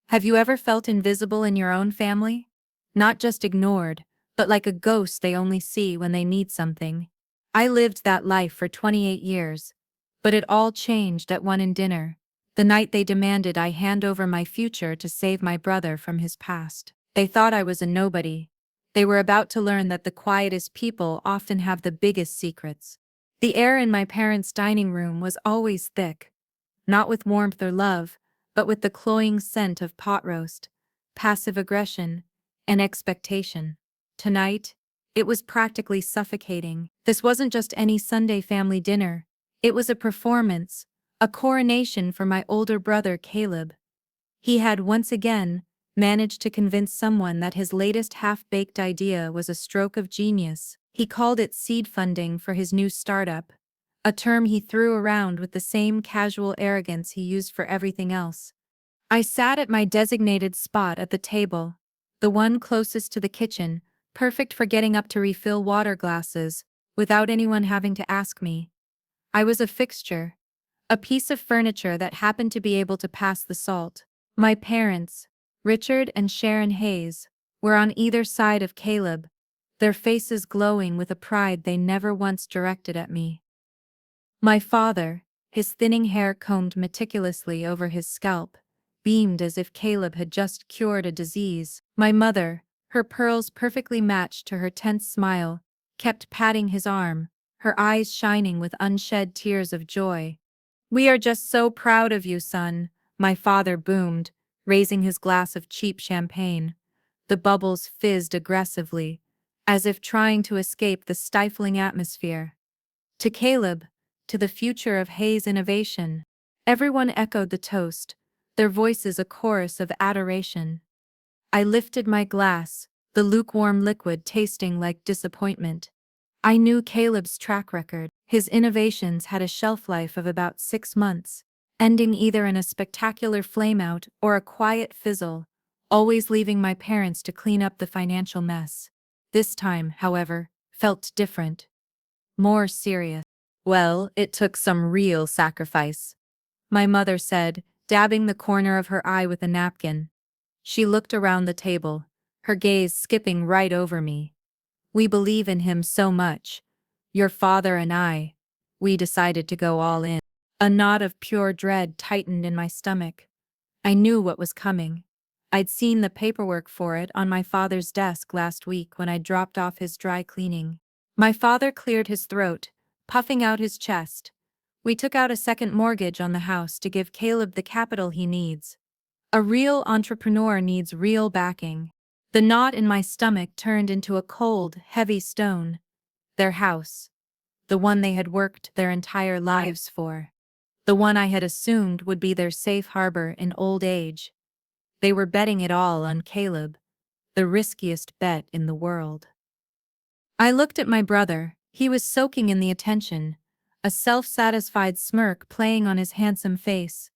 Have you ever felt invisible in your own family? Not just ignored, but like a ghost they only see when they need something. I lived that life for 28 years. But it all changed at one in dinner, the night they demanded I hand over my future to save my brother from his past. They thought I was a nobody. They were about to learn that the quietest people often have the biggest secrets. The air in my parents' dining room was always thick, not with warmth or love, but with the cloying scent of pot roast, passive aggression, and expectation. Tonight, it was practically suffocating. This wasn't just any Sunday family dinner. It was a performance, a coronation for my older brother Caleb. He had once again managed to convince someone that his latest half-baked idea was a stroke of genius. He called it seed funding for his new startup, a term he threw around with the same casual arrogance he used for everything else. I sat at my designated spot at the table, the one closest to the kitchen, perfect for getting up to refill water glasses, without anyone having to ask me. I was a fixture, a piece of furniture that happened to be able to pass the salt. My parents, Richard and Sharon Hayes, were on either side of Caleb, their faces glowing with a pride they never once directed at me. My father, his thinning hair combed meticulously over his scalp, beamed as if Caleb had just cured a disease. My mother, her pearls perfectly matched to her tense smile, kept patting his arm, her eyes shining with unshed tears of joy. "We are just so proud of you, son," my father boomed, raising his glass of cheap champagne. The bubbles fizzed aggressively, as if trying to escape the stifling atmosphere. To Caleb, to the future of Hayes innovation. Everyone echoed the toast, their voices a chorus of adoration. I lifted my glass, the lukewarm liquid tasting like disappointment. I knew Caleb's track record. His innovations had a shelf life of about 6 months, ending either in a spectacular flameout or a quiet fizzle, always leaving my parents to clean up the financial mess. This time, however, felt different, more serious. "Well, it took some real sacrifice," my mother said, dabbing the corner of her eye with a napkin. She looked around the table, her gaze skipping right over me. "We believe in him so much. Your father and I, we decided to go all in." A knot of pure dread tightened in my stomach. I knew what was coming. I'd seen the paperwork for it on my father's desk last week when I dropped off his dry cleaning. My father cleared his throat, puffing out his chest. "We took out a second mortgage on the house to give Caleb the capital he needs. A real entrepreneur needs real backing." The knot in my stomach turned into a cold, heavy stone. Their house. The one they had worked their entire lives for. The one I had assumed would be their safe harbor in old age. They were betting it all on Caleb, the riskiest bet in the world. I looked at my brother. He was soaking in the attention, a self-satisfied smirk playing on his handsome face.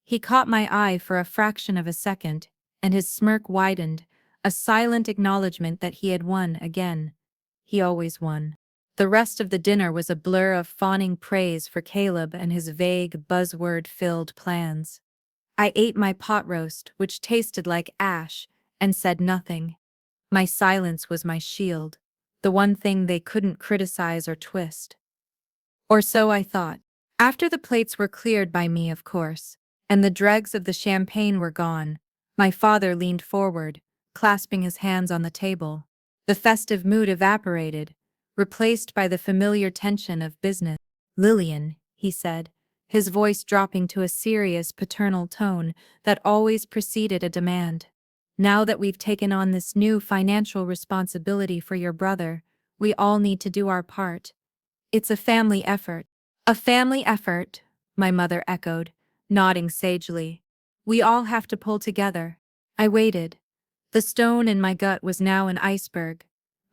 He caught my eye for a fraction of a second, and his smirk widened, a silent acknowledgement that he had won again. He always won. The rest of the dinner was a blur of fawning praise for Caleb and his vague, buzzword-filled plans. I ate my pot roast, which tasted like ash, and said nothing. My silence was my shield, the one thing they couldn't criticize or twist. Or so I thought. After the plates were cleared by me, of course, and the dregs of the champagne were gone, my father leaned forward, clasping his hands on the table. The festive mood evaporated, replaced by the familiar tension of business. "Lillian," he said, his voice dropping to a serious paternal tone that always preceded a demand. "Now that we've taken on this new financial responsibility for your brother, we all need to do our part. It's a family effort." "A family effort," my mother echoed, nodding sagely. "We all have to pull together." I waited. The stone in my gut was now an iceberg.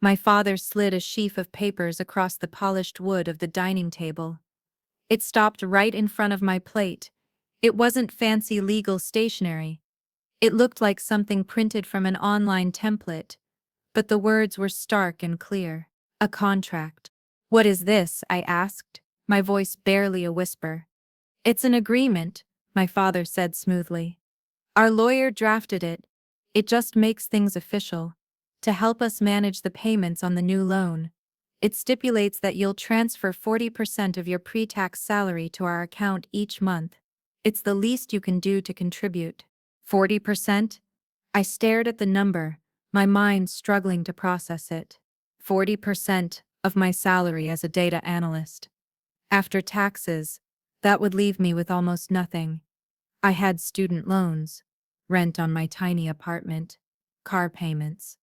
My father slid a sheaf of papers across the polished wood of the dining table. It stopped right in front of my plate. It wasn't fancy legal stationery. It looked like something printed from an online template, but the words were stark and clear. A contract. "What is this?" I asked, my voice barely a whisper. "It's an agreement," my father said smoothly. Our lawyer drafted it. It just makes things official. To help us manage the payments on the new loan. It stipulates that you'll transfer 40% of your pre-tax salary to our account each month. It's the least you can do to contribute. 40%? I stared at the number, my mind struggling to process it. 40% of my salary as a data analyst. After taxes, that would leave me with almost nothing. I had student loans, rent on my tiny apartment, car payments.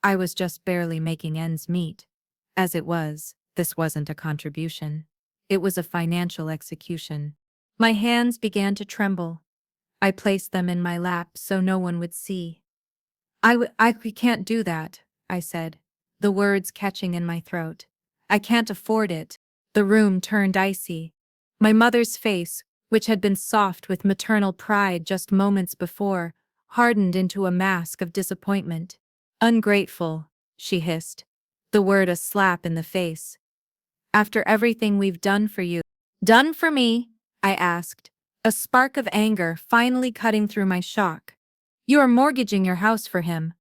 I was just barely making ends meet. As it was, this wasn't a contribution. It was a financial execution. My hands began to tremble. I placed them in my lap so no one would see. We can't do that, I said, the words catching in my throat. I can't afford it. The room turned icy. My mother's face, which had been soft with maternal pride just moments before, hardened into a mask of disappointment. Ungrateful, she hissed, the word a slap in the face. After everything we've done for you. Done for me? I asked, a spark of anger finally cutting through my shock. You are mortgaging your house for him.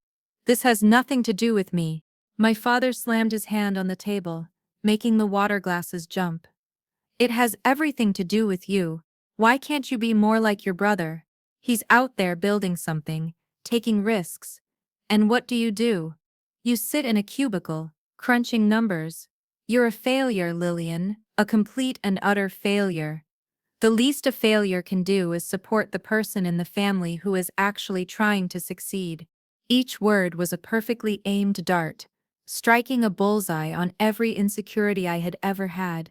This has nothing to do with me. My father slammed his hand on the table, making the water glasses jump. It has everything to do with you. Why can't you be more like your brother? He's out there building something, taking risks. And what do? You sit in a cubicle, crunching numbers. You're a failure, Lillian, a complete and utter failure. The least a failure can do is support the person in the family who is actually trying to succeed. Each word was a perfectly aimed dart, striking a bullseye on every insecurity I had ever had.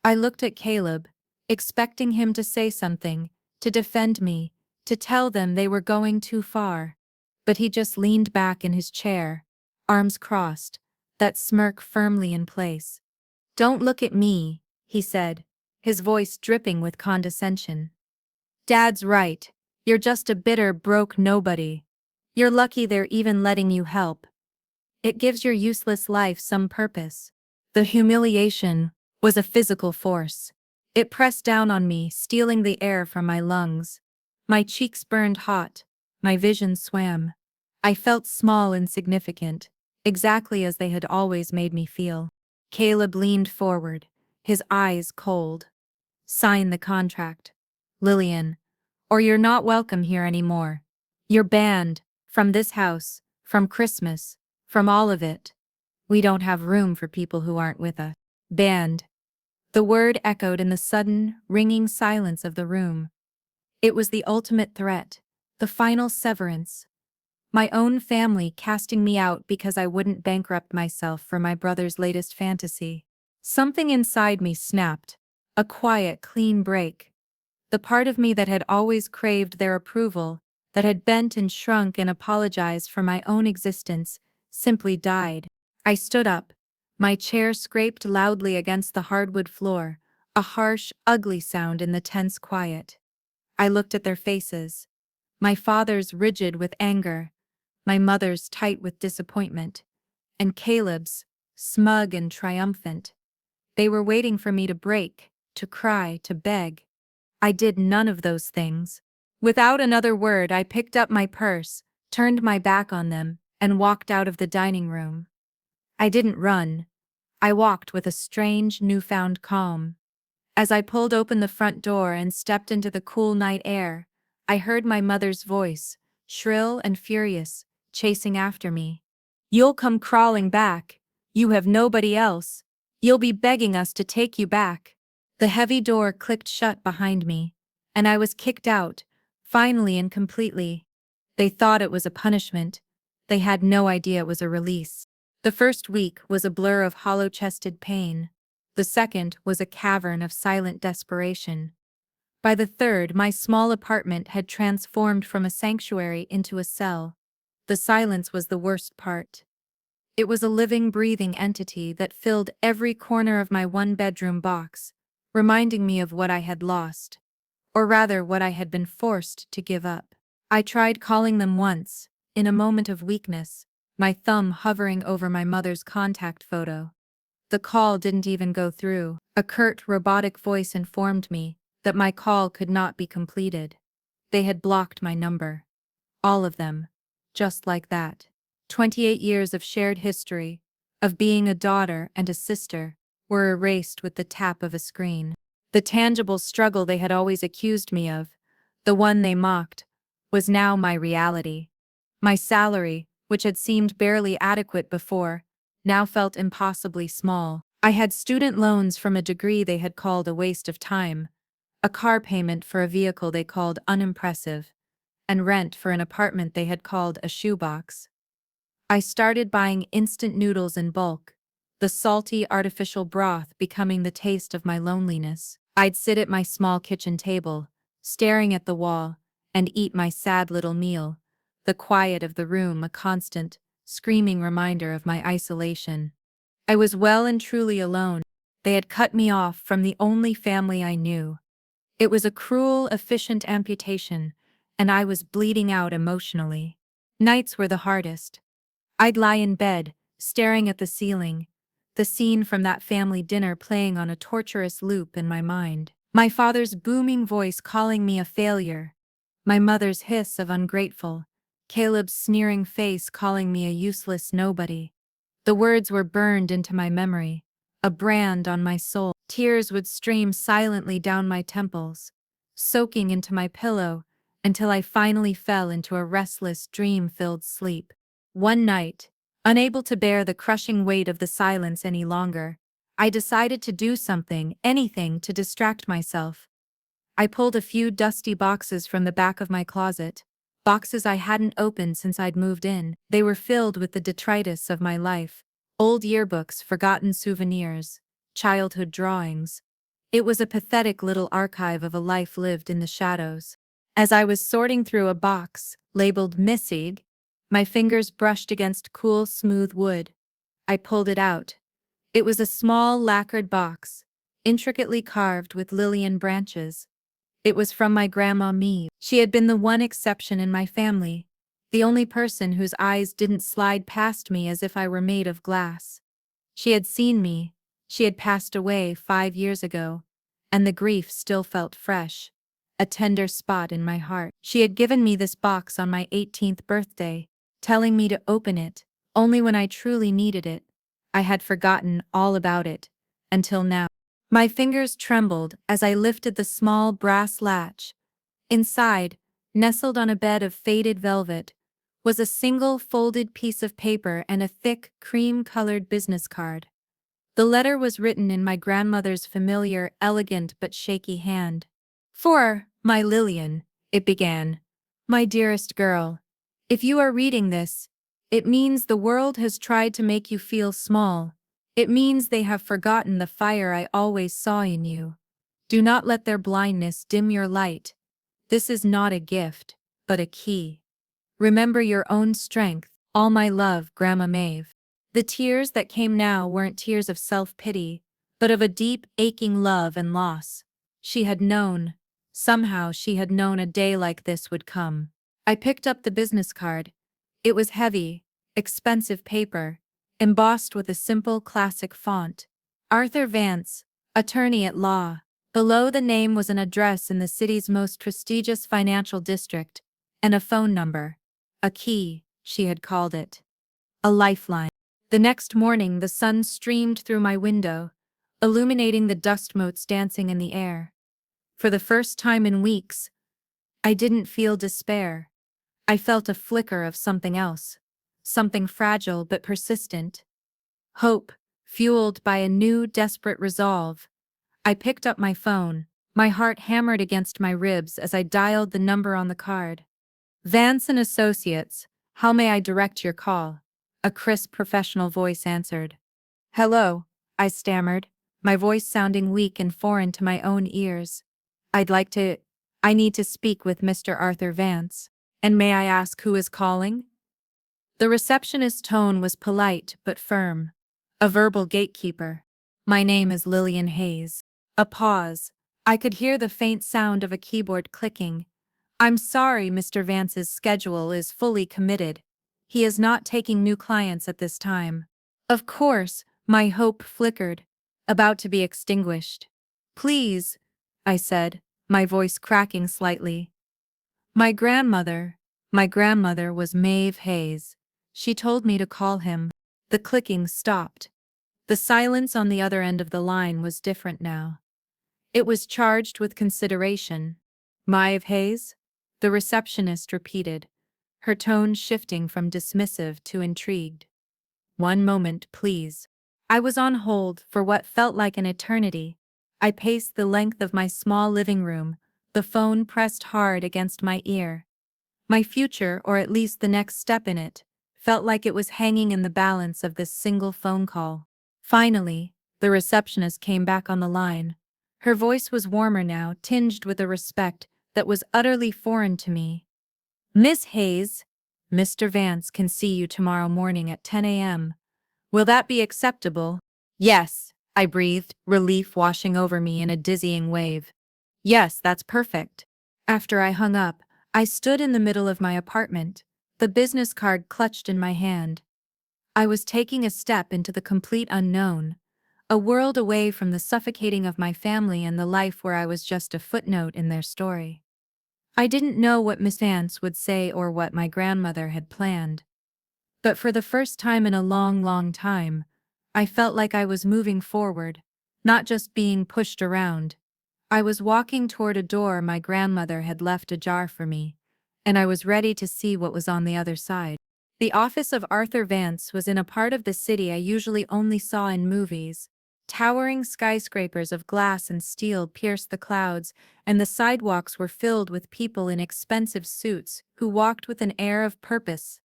I looked at Caleb, expecting him to say something, to defend me, to tell them they were going too far. But he just leaned back in his chair, arms crossed, that smirk firmly in place. Don't look at me, he said, his voice dripping with condescension. Dad's right. You're just a bitter, broke nobody. You're lucky they're even letting you help. It gives your useless life some purpose. The humiliation was a physical force. It pressed down on me, stealing the air from my lungs. My cheeks burned hot. My vision swam. I felt small and insignificant, exactly as they had always made me feel. Caleb leaned forward, his eyes cold. Sign the contract, Lillian, or you're not welcome here anymore. You're banned, from this house, from Christmas, from all of it. We don't have room for people who aren't with us. Banned. The word echoed in the sudden, ringing silence of the room. It was the ultimate threat, the final severance. My own family casting me out because I wouldn't bankrupt myself for my brother's latest fantasy. Something inside me snapped, a quiet, clean break. The part of me that had always craved their approval, that had bent and shrunk and apologized for my own existence, simply died. I stood up. My chair scraped loudly against the hardwood floor, a harsh, ugly sound in the tense quiet. I looked at their faces. My father's rigid with anger, my mother's tight with disappointment, and Caleb's, smug and triumphant. They were waiting for me to break, to cry, to beg. I did none of those things. Without another word, I picked up my purse, turned my back on them, and walked out of the dining room. I didn't run. I walked with a strange, newfound calm. As I pulled open the front door and stepped into the cool night air, I heard my mother's voice, shrill and furious, chasing after me. You'll come crawling back. You have nobody else. You'll be begging us to take you back. The heavy door clicked shut behind me, and I was kicked out, finally and completely. They thought it was a punishment. They had no idea it was a release. The first week was a blur of hollow-chested pain. The second was a cavern of silent desperation. By the third, my small apartment had transformed from a sanctuary into a cell. The silence was the worst part. It was a living, breathing entity that filled every corner of my one-bedroom box, reminding me of what I had lost, or rather what I had been forced to give up. I tried calling them once, in a moment of weakness, my thumb hovering over my mother's contact photo. The call didn't even go through. A curt, robotic voice informed me that my call could not be completed. They had blocked my number. All of them. Just like that. 28 years of shared history, of being a daughter and a sister, were erased with the tap of a screen. The tangible struggle they had always accused me of, the one they mocked, was now my reality. My salary, which had seemed barely adequate before, now felt impossibly small. I had student loans from a degree they had called a waste of time, a car payment for a vehicle they called unimpressive, and rent for an apartment they had called a shoebox. I started buying instant noodles in bulk, the salty artificial broth becoming the taste of my loneliness. I'd sit at my small kitchen table, staring at the wall, and eat my sad little meal, the quiet of the room a constant, screaming reminder of my isolation. I was well and truly alone. They had cut me off from the only family I knew. It was a cruel, efficient amputation, and I was bleeding out emotionally. Nights were the hardest. I'd lie in bed, staring at the ceiling, the scene from that family dinner playing on a torturous loop in my mind. My father's booming voice calling me a failure, my mother's hiss of ungrateful, Caleb's sneering face calling me a useless nobody. The words were burned into my memory, a brand on my soul. Tears would stream silently down my temples, soaking into my pillow until I finally fell into a restless, dream-filled sleep. One night, unable to bear the crushing weight of the silence any longer, I decided to do something, anything, to distract myself. I pulled a few dusty boxes from the back of my closet, boxes I hadn't opened since I'd moved in. They were filled with the detritus of my life, old yearbooks, forgotten souvenirs, childhood drawings. It was a pathetic little archive of a life lived in the shadows. As I was sorting through a box, labeled Missing, my fingers brushed against cool, smooth wood. I pulled it out. It was a small, lacquered box, intricately carved with lilian branches. It was from my Grandma Mee. She had been the one exception in my family, the only person whose eyes didn't slide past me as if I were made of glass. She had seen me. She had passed away 5 years ago, and the grief still felt fresh, a tender spot in my heart. She had given me this box on my 18th birthday, telling me to open it only when I truly needed it. I had forgotten all about it, until now. My fingers trembled as I lifted the small brass latch. Inside, nestled on a bed of faded velvet, was a single folded piece of paper and a thick, cream-colored business card. The letter was written in my grandmother's familiar, elegant but shaky hand. "For my Lillian," it began. "My dearest girl, if you are reading this, it means the world has tried to make you feel small. It means they have forgotten the fire I always saw in you. Do not let their blindness dim your light. This is not a gift, but a key. Remember your own strength. All my love, Grandma Maeve." The tears that came now weren't tears of self-pity, but of a deep, aching love and loss. She had known. Somehow she had known a day like this would come. I picked up the business card. It was heavy, expensive paper, embossed with a simple classic font. Arthur Vance, attorney at law. Below the name was an address in the city's most prestigious financial district, and a phone number. A key, she had called it. A lifeline. The next morning the sun streamed through my window, illuminating the dust motes dancing in the air. For the first time in weeks, I didn't feel despair. I felt a flicker of something else. Something fragile but persistent. Hope, fueled by a new, desperate resolve. I picked up my phone. My heart hammered against my ribs as I dialed the number on the card. "Vance and Associates, how may I direct your call?" A crisp, professional voice answered. "Hello," I stammered, my voice sounding weak and foreign to my own ears. I need to speak with Mr. Arthur Vance. And may I ask who is calling?" The receptionist's tone was polite but firm. A verbal gatekeeper. "My name is Lillian Hayes." A pause. I could hear the faint sound of a keyboard clicking. "I'm sorry, Mr. Vance's schedule is fully committed. He is not taking new clients at this time." Of course, my hope flickered, about to be extinguished. "Please," I said, my voice cracking slightly. My grandmother. My grandmother was Maeve Hayes. She told me to call him. The clicking stopped. The silence on the other end of the line was different now. It was charged with consideration. Maeve Hayes? The receptionist repeated, her tone shifting from dismissive to intrigued. One moment, please. I was on hold for what felt like an eternity. I paced the length of my small living room, the phone pressed hard against my ear. My future, or at least the next step in it, felt like it was hanging in the balance of this single phone call. Finally, the receptionist came back on the line. Her voice was warmer now, tinged with a respect that was utterly foreign to me. Miss Hayes, Mr. Vance can see you tomorrow morning at 10 a.m. Will that be acceptable? Yes, I breathed, relief washing over me in a dizzying wave. Yes, that's perfect. After I hung up, I stood in the middle of my apartment, the business card clutched in my hand. I was taking a step into the complete unknown, a world away from the suffocating of my family and the life where I was just a footnote in their story. I didn't know what Miss Vance would say or what my grandmother had planned. But for the first time in a long, long time, I felt like I was moving forward, not just being pushed around. I was walking toward a door my grandmother had left ajar for me, and I was ready to see what was on the other side. The office of Arthur Vance was in a part of the city I usually only saw in movies. Towering skyscrapers of glass and steel pierced the clouds, and the sidewalks were filled with people in expensive suits who walked with an air of purpose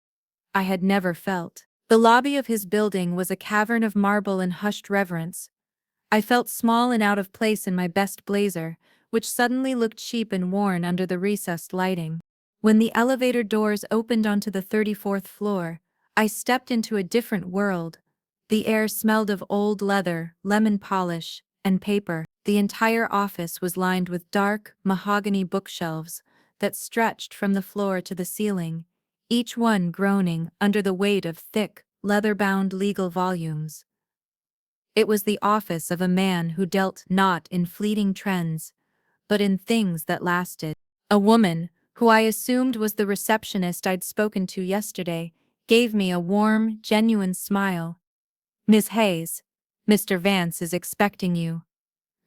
I had never felt. The lobby of his building was a cavern of marble and hushed reverence. I felt small and out of place in my best blazer, which suddenly looked cheap and worn under the recessed lighting. When the elevator doors opened onto the 34th floor, I stepped into a different world. The air smelled of old leather, lemon polish, and paper. The entire office was lined with dark, mahogany bookshelves that stretched from the floor to the ceiling, each one groaning under the weight of thick, leather-bound legal volumes. It was the office of a man who dealt not in fleeting trends, but in things that lasted. A woman, who I assumed was the receptionist I'd spoken to yesterday, gave me a warm, genuine smile. Miss Hayes, Mr. Vance is expecting you.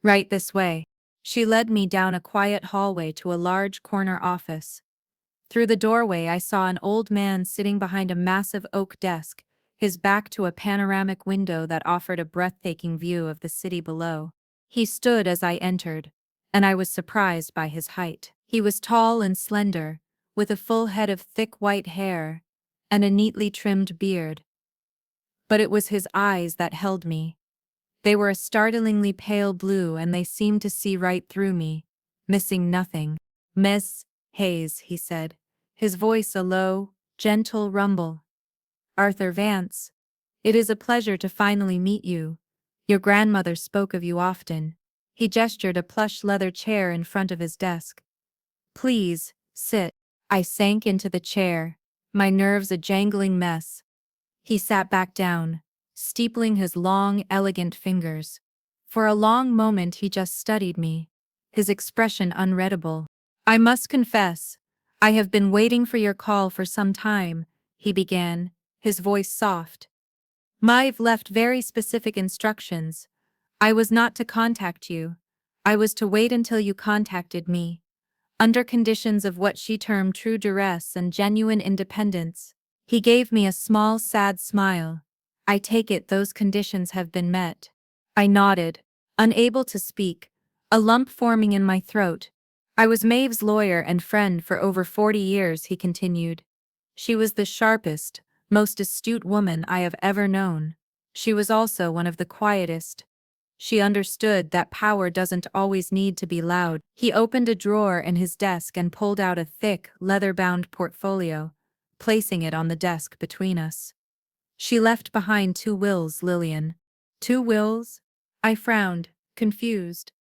Right this way. She led me down a quiet hallway to a large corner office. Through the doorway I saw an old man sitting behind a massive oak desk, his back to a panoramic window that offered a breathtaking view of the city below. He stood as I entered, and I was surprised by his height. He was tall and slender, with a full head of thick white hair and a neatly trimmed beard. But it was his eyes that held me. They were a startlingly pale blue and they seemed to see right through me, missing nothing. Miss Hayes, he said, his voice a low, gentle rumble. Arthur Vance, it is a pleasure to finally meet you. Your grandmother spoke of you often. He gestured a plush leather chair in front of his desk. Please, sit. I sank into the chair, my nerves a jangling mess. He sat back down, steepling his long, elegant fingers. For a long moment he just studied me, his expression unreadable. I must confess, I have been waiting for your call for some time, he began, his voice soft. Maeve left very specific instructions. I was not to contact you. I was to wait until you contacted me, under conditions of what she termed true duress and genuine independence. He gave me a small, sad smile. I take it those conditions have been met. I nodded, unable to speak, a lump forming in my throat. I was Maeve's lawyer and friend for over 40 years, he continued. She was the sharpest, most astute woman I have ever known. She was also one of the quietest. She understood that power doesn't always need to be loud. He opened a drawer in his desk and pulled out a thick, leather-bound portfolio, placing it on the desk between us. She left behind 2 wills, Lillian. 2 wills? I frowned, confused.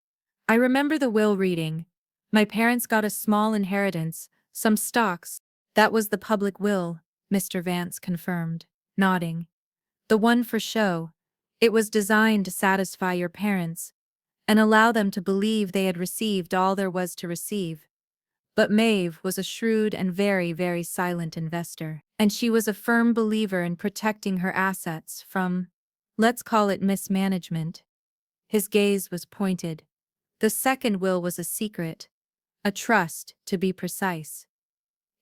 I remember the will reading. My parents got a small inheritance, some stocks. That was the public will, Mr. Vance confirmed, nodding. The one for show. It was designed to satisfy your parents and allow them to believe they had received all there was to receive. But Maeve was a shrewd and very, very silent investor, and she was a firm believer in protecting her assets from, let's call it mismanagement. His gaze was pointed. The second will was a secret, a trust, to be precise.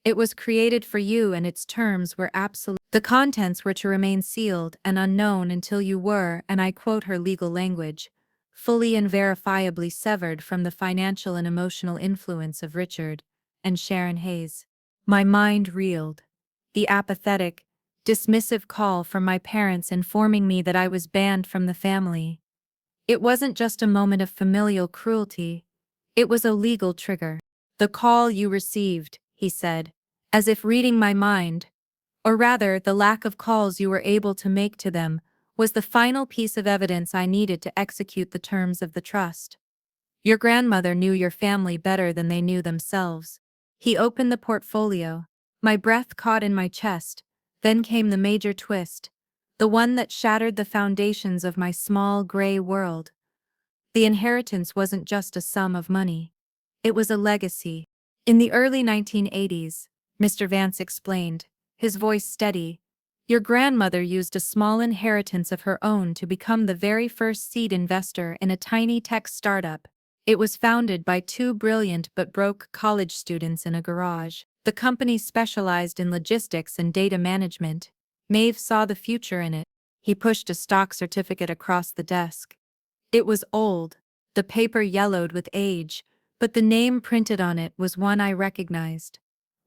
It was created for you and its terms were absolute. The contents were to remain sealed and unknown until you were, and I quote her legal language, fully and verifiably severed from the financial and emotional influence of Richard and Sharon Hayes. My mind reeled. The apathetic, dismissive call from my parents informing me that I was banned from the family. It wasn't just a moment of familial cruelty, it was a legal trigger. The call you received, he said, as if reading my mind, or rather the lack of calls you were able to make to them, was the final piece of evidence I needed to execute the terms of the trust. Your grandmother knew your family better than they knew themselves. He opened the portfolio. My breath caught in my chest. Then came the major twist, the one that shattered the foundations of my small gray world. The inheritance wasn't just a sum of money. It was a legacy. In the early 1980s, Mr. Vance explained, his voice steady, your grandmother used a small inheritance of her own to become the very first seed investor in a tiny tech startup. It was founded by two brilliant but broke college students in a garage. The company specialized in logistics and data management. Maeve saw the future in it. He pushed a stock certificate across the desk. It was old, the paper yellowed with age, but the name printed on it was one I recognized.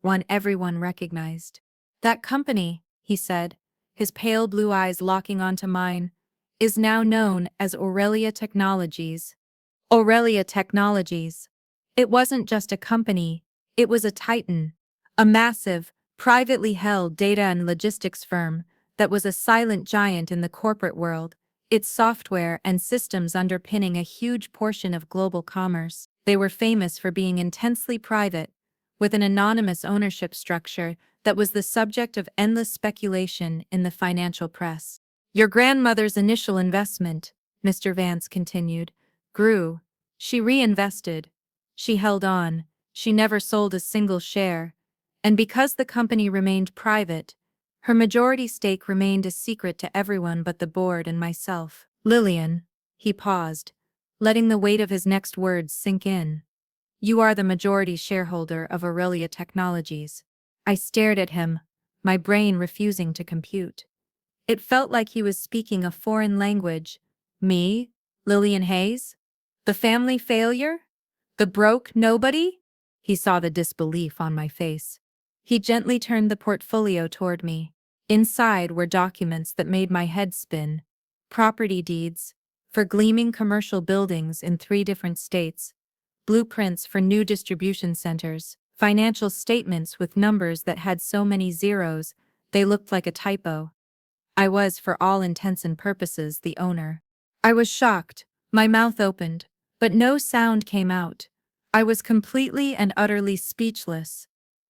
One everyone recognized. That company, he said, his pale blue eyes locking onto mine, is now known as Aurelia Technologies. Aurelia Technologies. It wasn't just a company, it was a titan. A massive, privately held data and logistics firm that was a silent giant in the corporate world, its software and systems underpinning a huge portion of global commerce. They were famous for being intensely private, with an anonymous ownership structure that was the subject of endless speculation in the financial press. Your grandmother's initial investment, Mr. Vance continued, grew. She reinvested. She held on. She never sold a single share. And because the company remained private, her majority stake remained a secret to everyone but the board and myself. Lillian, he paused, letting the weight of his next words sink in. You are the majority shareholder of Aurelia Technologies. I stared at him, my brain refusing to compute. It felt like he was speaking a foreign language. Me? Lillian Hayes? The family failure? The broke nobody? He saw the disbelief on my face. He gently turned the portfolio toward me. Inside were documents that made my head spin. Property deeds for gleaming commercial buildings in 3 different states, blueprints for new distribution centers, financial statements with numbers that had so many zeros they looked like a typo. I was, for all intents and purposes, the owner. I was shocked. My mouth opened, but no sound came out. I was completely and utterly speechless.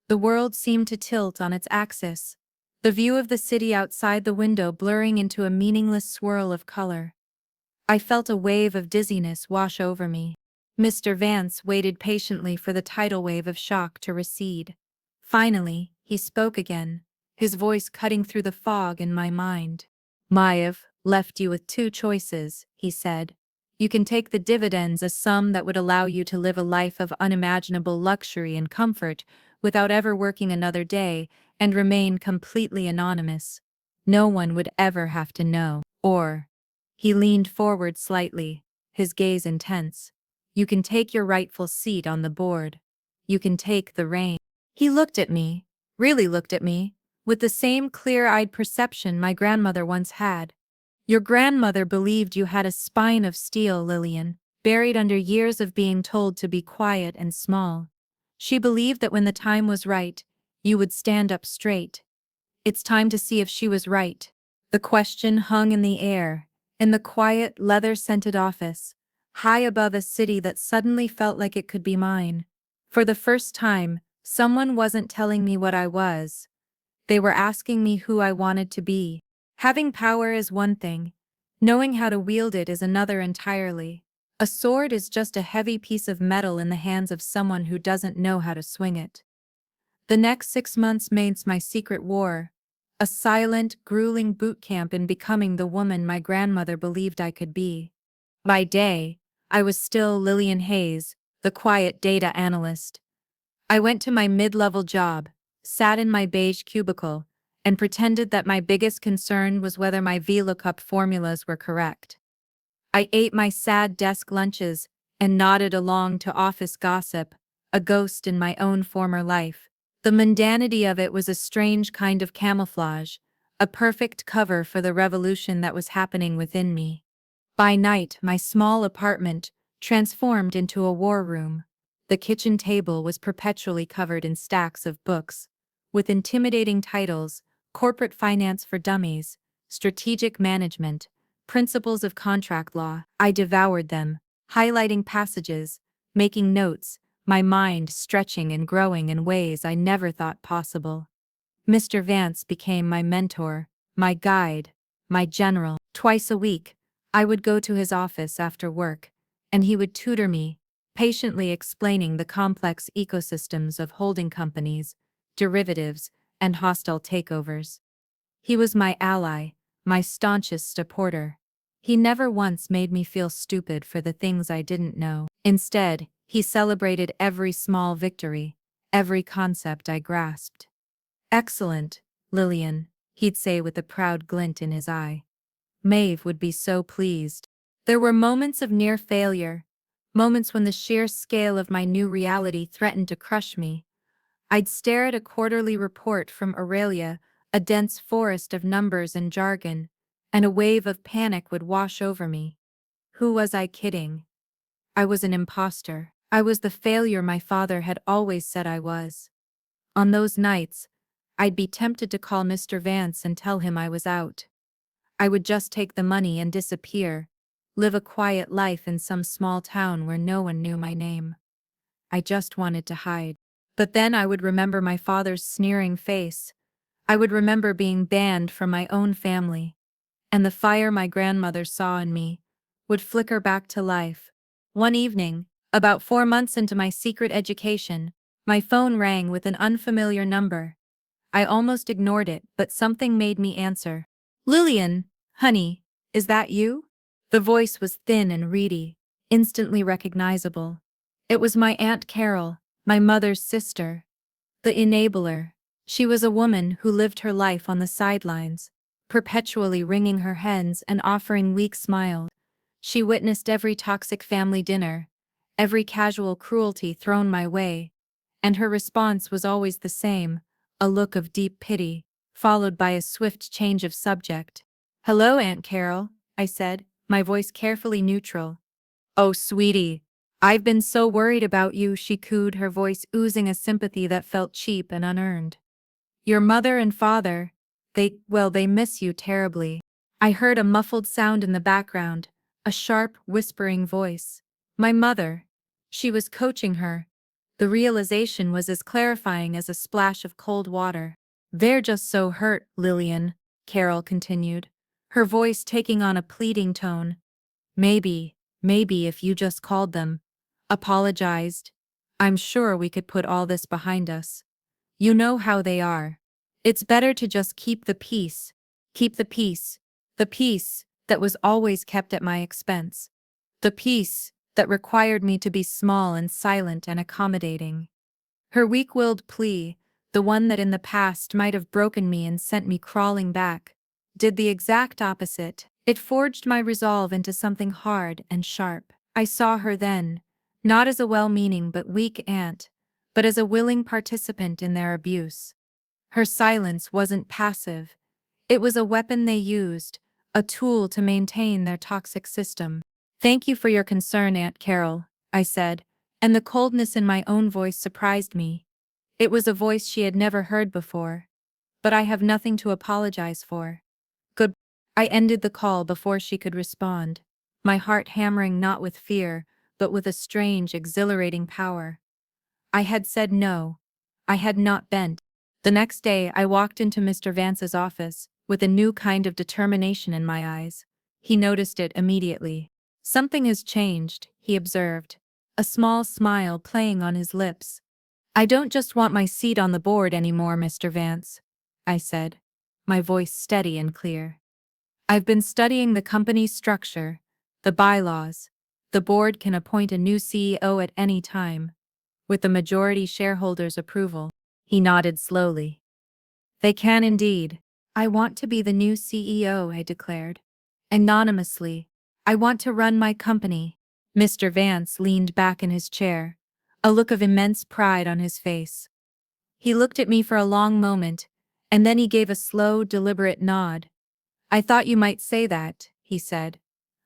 The world seemed to tilt on its axis, the view of the city outside the window blurring into a meaningless swirl of color. I felt a wave of dizziness wash over me. Mr. Vance waited patiently for the tidal wave of shock to recede. Finally, he spoke again, his voice cutting through the fog in my mind. Maeve left you with 2 choices, he said. You can take the dividends, a sum that would allow you to live a life of unimaginable luxury and comfort without ever working another day, and remain completely anonymous. No one would ever have to know. Or, he leaned forward slightly, his gaze intense. You can take your rightful seat on the board. You can take the reign. He looked at me, really looked at me, with the same clear-eyed perception my grandmother once had. Your grandmother believed you had a spine of steel, Lillian, buried under years of being told to be quiet and small. She believed that when the time was right, you would stand up straight. It's time to see if she was right. The question hung in the air, in the quiet, leather-scented office, high above a city that suddenly felt like it could be mine. For the first time, someone wasn't telling me what I was. They were asking me who I wanted to be. Having power is one thing. Knowing how to wield it is another entirely. A sword is just a heavy piece of metal in the hands of someone who doesn't know how to swing it. The next 6 months made my secret war, a silent, grueling boot camp in becoming the woman my grandmother believed I could be. By day, I was still Lillian Hayes, the quiet data analyst. I went to my mid-level job, sat in my beige cubicle, and pretended that my biggest concern was whether my VLOOKUP formulas were correct. I ate my sad desk lunches and nodded along to office gossip, a ghost in my own former life. The mundanity of it was a strange kind of camouflage, a perfect cover for the revolution that was happening within me. By night, my small apartment transformed into a war room. The kitchen table was perpetually covered in stacks of books, with intimidating titles: Corporate Finance for Dummies, Strategic Management, Principles of Contract Law. I devoured them, highlighting passages, making notes, my mind stretching and growing in ways I never thought possible. Mr. Vance became my mentor, my guide, my general. Twice a week, I would go to his office after work, and he would tutor me, patiently explaining the complex ecosystems of holding companies, derivatives, and hostile takeovers. He was my ally, my staunchest supporter. He never once made me feel stupid for the things I didn't know. Instead, he celebrated every small victory, every concept I grasped. "Excellent, Lillian," he'd say with a proud glint in his eye. Maeve would be so pleased. There were moments of near failure, moments when the sheer scale of my new reality threatened to crush me. I'd stare at a quarterly report from Aurelia, a dense forest of numbers and jargon, and a wave of panic would wash over me. Who was I kidding? I was an imposter. I was the failure my father had always said I was. On those nights, I'd be tempted to call Mr. Vance and tell him I was out. I would just take the money and disappear, live a quiet life in some small town where no one knew my name. I just wanted to hide. But then I would remember my father's sneering face. I would remember being banned from my own family, and the fire my grandmother saw in me would flicker back to life. One evening, about 4 months into my secret education, my phone rang with an unfamiliar number. I almost ignored it, but something made me answer. "Lillian, honey, is that you?" The voice was thin and reedy, instantly recognizable. It was my Aunt Carol, my mother's sister. The enabler. She was a woman who lived her life on the sidelines, perpetually wringing her hands and offering weak smiles. She witnessed every toxic family dinner, every casual cruelty thrown my way, and her response was always the same: a look of deep pity, followed by a swift change of subject. "Hello, Aunt Carol," I said, my voice carefully neutral. "Oh, sweetie, I've been so worried about you," she cooed, her voice oozing a sympathy that felt cheap and unearned. "Your mother and father, they miss you terribly." I heard a muffled sound in the background, a sharp, whispering voice. My mother. She was coaching her. The realization was as clarifying as a splash of cold water. "They're just so hurt, Lillian," Carol continued, her voice taking on a pleading tone. Maybe if you just called them, apologized, I'm sure we could put all this behind us. You know how they are. It's better to just keep the peace. Keep the peace. The peace that was always kept at my expense. The peace that required me to be small and silent and accommodating." Her weak-willed plea, the one that in the past might have broken me and sent me crawling back, did the exact opposite. It forged my resolve into something hard and sharp. I saw her then, not as a well-meaning but weak aunt, but as a willing participant in their abuse. Her silence wasn't passive. It was a weapon they used, a tool to maintain their toxic system. "Thank you for your concern, Aunt Carol," I said, and the coldness in my own voice surprised me. It was a voice she had never heard before. "But I have nothing to apologize for." Good. I ended the call before she could respond, my heart hammering not with fear, but with a strange, exhilarating power. I had said no. I had not bent. The next day, I walked into Mr. Vance's office, with a new kind of determination in my eyes. He noticed it immediately. Something has changed, he observed, a small smile playing on his lips. I don't just want my seat on the board anymore, Mr. Vance, I said, my voice steady and clear. I've been studying the company's structure, the bylaws. The board can appoint a new CEO at any time, with the majority shareholders' approval. He nodded slowly. They can indeed. I want to be the new CEO, I declared. Anonymously, I want to run my company. Mr. Vance leaned back in his chair, a look of immense pride on his face. He looked at me for a long moment, and then he gave a slow, deliberate nod. I thought you might say that, he said.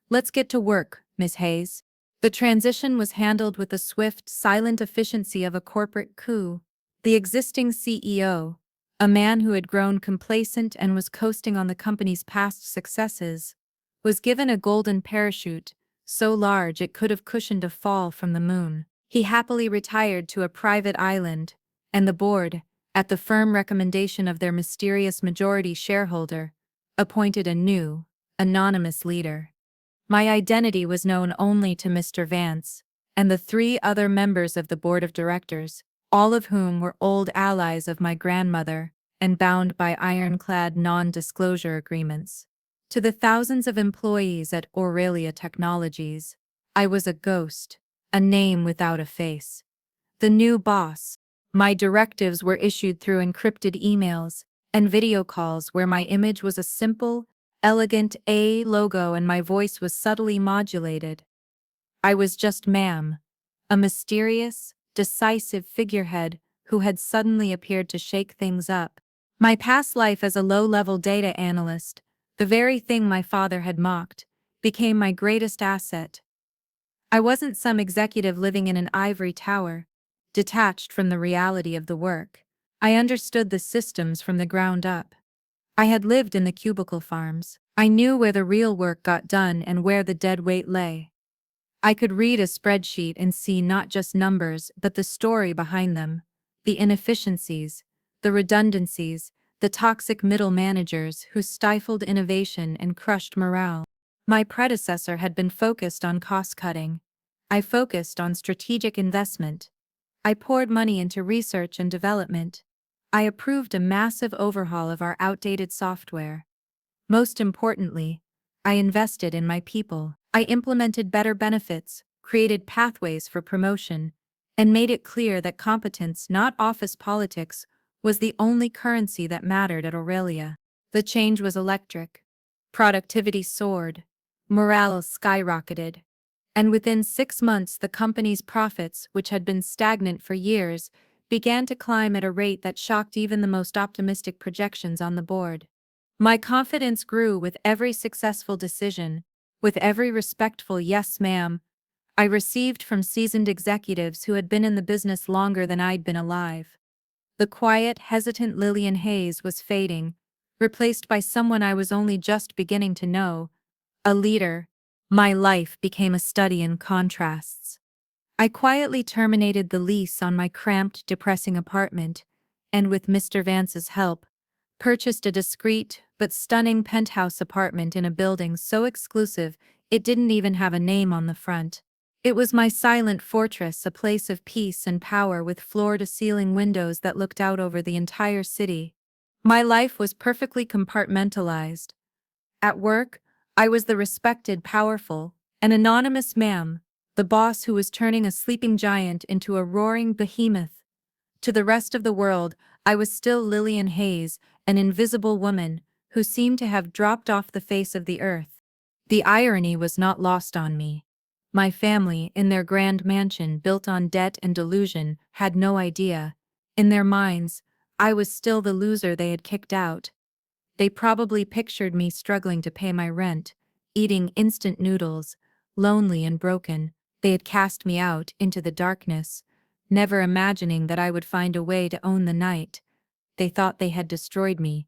Let's get to work, Miss Hayes. The transition was handled with the swift, silent efficiency of a corporate coup. The existing CEO, a man who had grown complacent and was coasting on the company's past successes, was given a golden parachute, so large it could have cushioned a fall from the moon. He happily retired to a private island, and the board, at the firm recommendation of their mysterious majority shareholder, appointed a new, anonymous leader. My identity was known only to Mr. Vance and the 3 other members of the board of directors, all of whom were old allies of my grandmother and bound by ironclad non-disclosure agreements. To the thousands of employees at Aurelia Technologies, I was a ghost, a name without a face. The new boss. My directives were issued through encrypted emails and video calls where my image was a simple, elegant A logo and my voice was subtly modulated. I was just ma'am, a mysterious, decisive figurehead who had suddenly appeared to shake things up. My past life as a low-level data analyst, the very thing my father had mocked, became my greatest asset. I wasn't some executive living in an ivory tower, detached from the reality of the work. I understood the systems from the ground up. I had lived in the cubicle farms. I knew where the real work got done and where the dead weight lay. I could read a spreadsheet and see not just numbers but the story behind them, the inefficiencies, the redundancies, the toxic middle managers who stifled innovation and crushed morale. My predecessor had been focused on cost-cutting. I focused on strategic investment. I poured money into research and development. I approved a massive overhaul of our outdated software. Most importantly, I invested in my people. I implemented better benefits, created pathways for promotion, and made it clear that competence, not office politics, was the only currency that mattered at Aurelia. The change was electric. Productivity soared. Morale skyrocketed. And within 6 months the company's profits, which had been stagnant for years, began to climb at a rate that shocked even the most optimistic projections on the board. My confidence grew with every successful decision, with every respectful "yes, ma'am" I received from seasoned executives who had been in the business longer than I'd been alive. The quiet, hesitant Lillian Hayes was fading, replaced by someone I was only just beginning to know, a leader. My life became a study in contrasts. I quietly terminated the lease on my cramped, depressing apartment, and with Mr. Vance's help, purchased a discreet but stunning penthouse apartment in a building so exclusive it didn't even have a name on the front. It was my silent fortress, a place of peace and power with floor-to-ceiling windows that looked out over the entire city. My life was perfectly compartmentalized. At work, I was the respected, powerful, and anonymous ma'am, the boss who was turning a sleeping giant into a roaring behemoth. To the rest of the world, I was still Lillian Hayes, an invisible woman who seemed to have dropped off the face of the earth. The irony was not lost on me. My family, in their grand mansion built on debt and delusion, had no idea. In their minds, I was still the loser they had kicked out. They probably pictured me struggling to pay my rent, eating instant noodles, lonely and broken. They had cast me out into the darkness, never imagining that I would find a way to own the night. They thought they had destroyed me,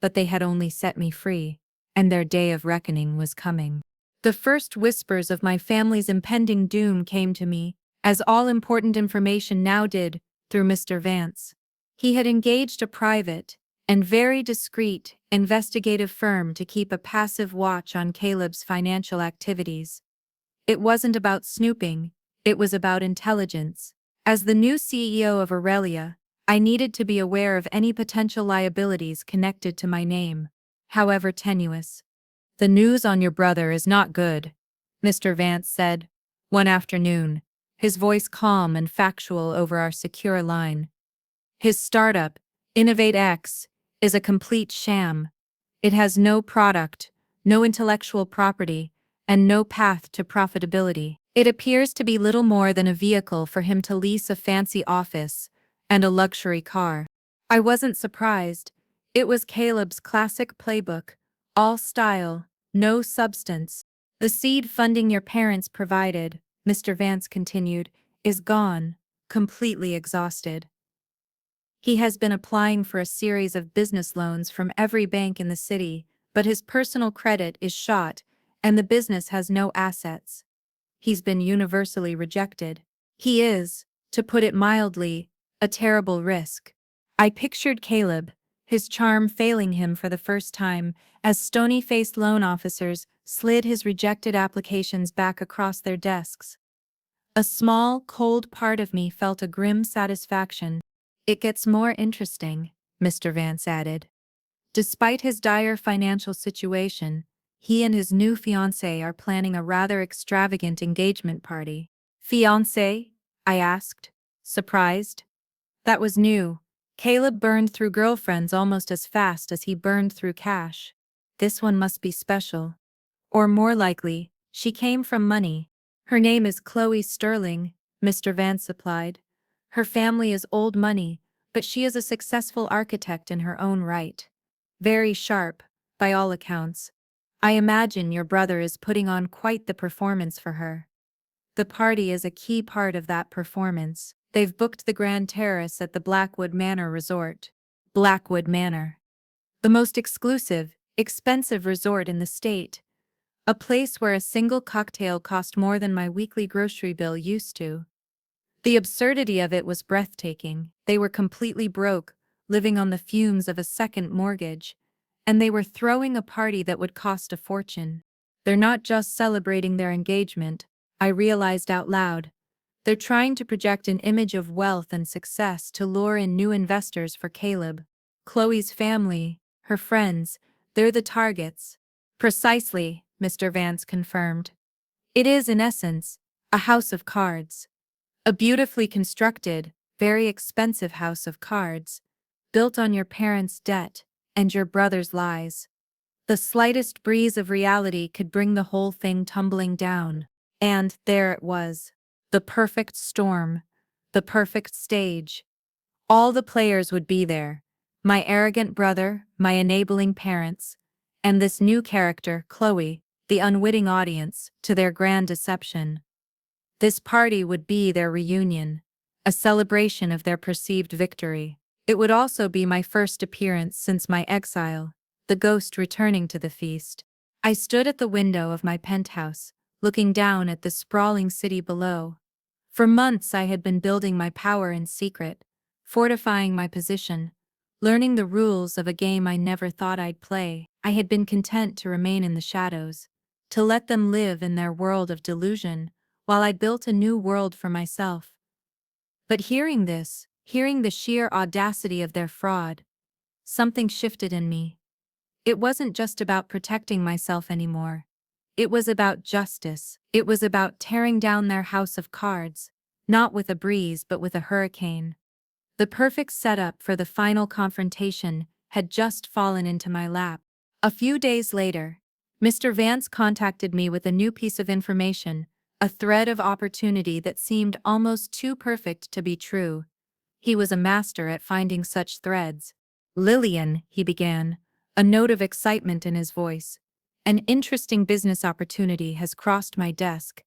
but they had only set me free, and their day of reckoning was coming. The first whispers of my family's impending doom came to me, as all important information now did, through Mr. Vance. He had engaged a private, and very discreet, investigative firm to keep a passive watch on Caleb's financial activities. It wasn't about snooping, it was about intelligence. As the new CEO of Aurelia, I needed to be aware of any potential liabilities connected to my name, however tenuous. "The news on your brother is not good," Mr. Vance said, one afternoon, his voice calm and factual over our secure line. "His startup, InnovateX, is a complete sham. It has no product, no intellectual property, and no path to profitability. It appears to be little more than a vehicle for him to lease a fancy office and a luxury car." I wasn't surprised. It was Caleb's classic playbook, all style, no substance. "The seed funding your parents provided," Mr. Vance continued, "is gone, completely exhausted. He has been applying for a series of business loans from every bank in the city, but his personal credit is shot, and the business has no assets. He's been universally rejected. He is, to put it mildly, a terrible risk." I pictured Caleb, his charm failing him for the first time, as stony-faced loan officers slid his rejected applications back across their desks. A small, cold part of me felt a grim satisfaction. "It gets more interesting," Mr. Vance added. "Despite his dire financial situation, he and his new fiancée are planning a rather extravagant engagement party." "Fiancée?" I asked, surprised. That was new. Caleb burned through girlfriends almost as fast as he burned through cash. This one must be special. Or more likely, she came from money. "Her name is Chloe Sterling," Mr. Vance supplied. "Her family is old money, but she is a successful architect in her own right. Very sharp, by all accounts. I imagine your brother is putting on quite the performance for her." "The party is a key part of that performance. They've booked the grand terrace at the Blackwood Manor Resort." Blackwood Manor. The most exclusive, expensive resort in the state. A place where a single cocktail cost more than my weekly grocery bill used to. The absurdity of it was breathtaking. They were completely broke, living on the fumes of a second mortgage, and they were throwing a party that would cost a fortune. They're not just celebrating their engagement, I realized out loud. They're trying to project an image of wealth and success to lure in new investors for Caleb. Chloe's family, her friends, they're the targets. "Precisely," Mr. Vance confirmed. "It is, in essence, a house of cards. A beautifully constructed, very expensive house of cards, built on your parents' debt and your brother's lies. The slightest breeze of reality could bring the whole thing tumbling down. And there it was. The perfect storm. The perfect stage. All the players would be there. My arrogant brother, my enabling parents, and this new character, Chloe, the unwitting audience, to their grand deception. This party would be their reunion, a celebration of their perceived victory. It would also be my first appearance since my exile, the ghost returning to the feast. I stood at the window of my penthouse, looking down at the sprawling city below. For months I had been building my power in secret, fortifying my position, learning the rules of a game I never thought I'd play. I had been content to remain in the shadows, to let them live in their world of delusion, while I built a new world for myself. But hearing this, hearing the sheer audacity of their fraud, something shifted in me. It wasn't just about protecting myself anymore. It was about justice. It was about tearing down their house of cards, not with a breeze but with a hurricane. The perfect setup for the final confrontation had just fallen into my lap. A few days later, Mr. Vance contacted me with a new piece of information, a thread of opportunity that seemed almost too perfect to be true. He was a master at finding such threads. "Lillian," he began, a note of excitement in his voice. "An interesting business opportunity has crossed my desk.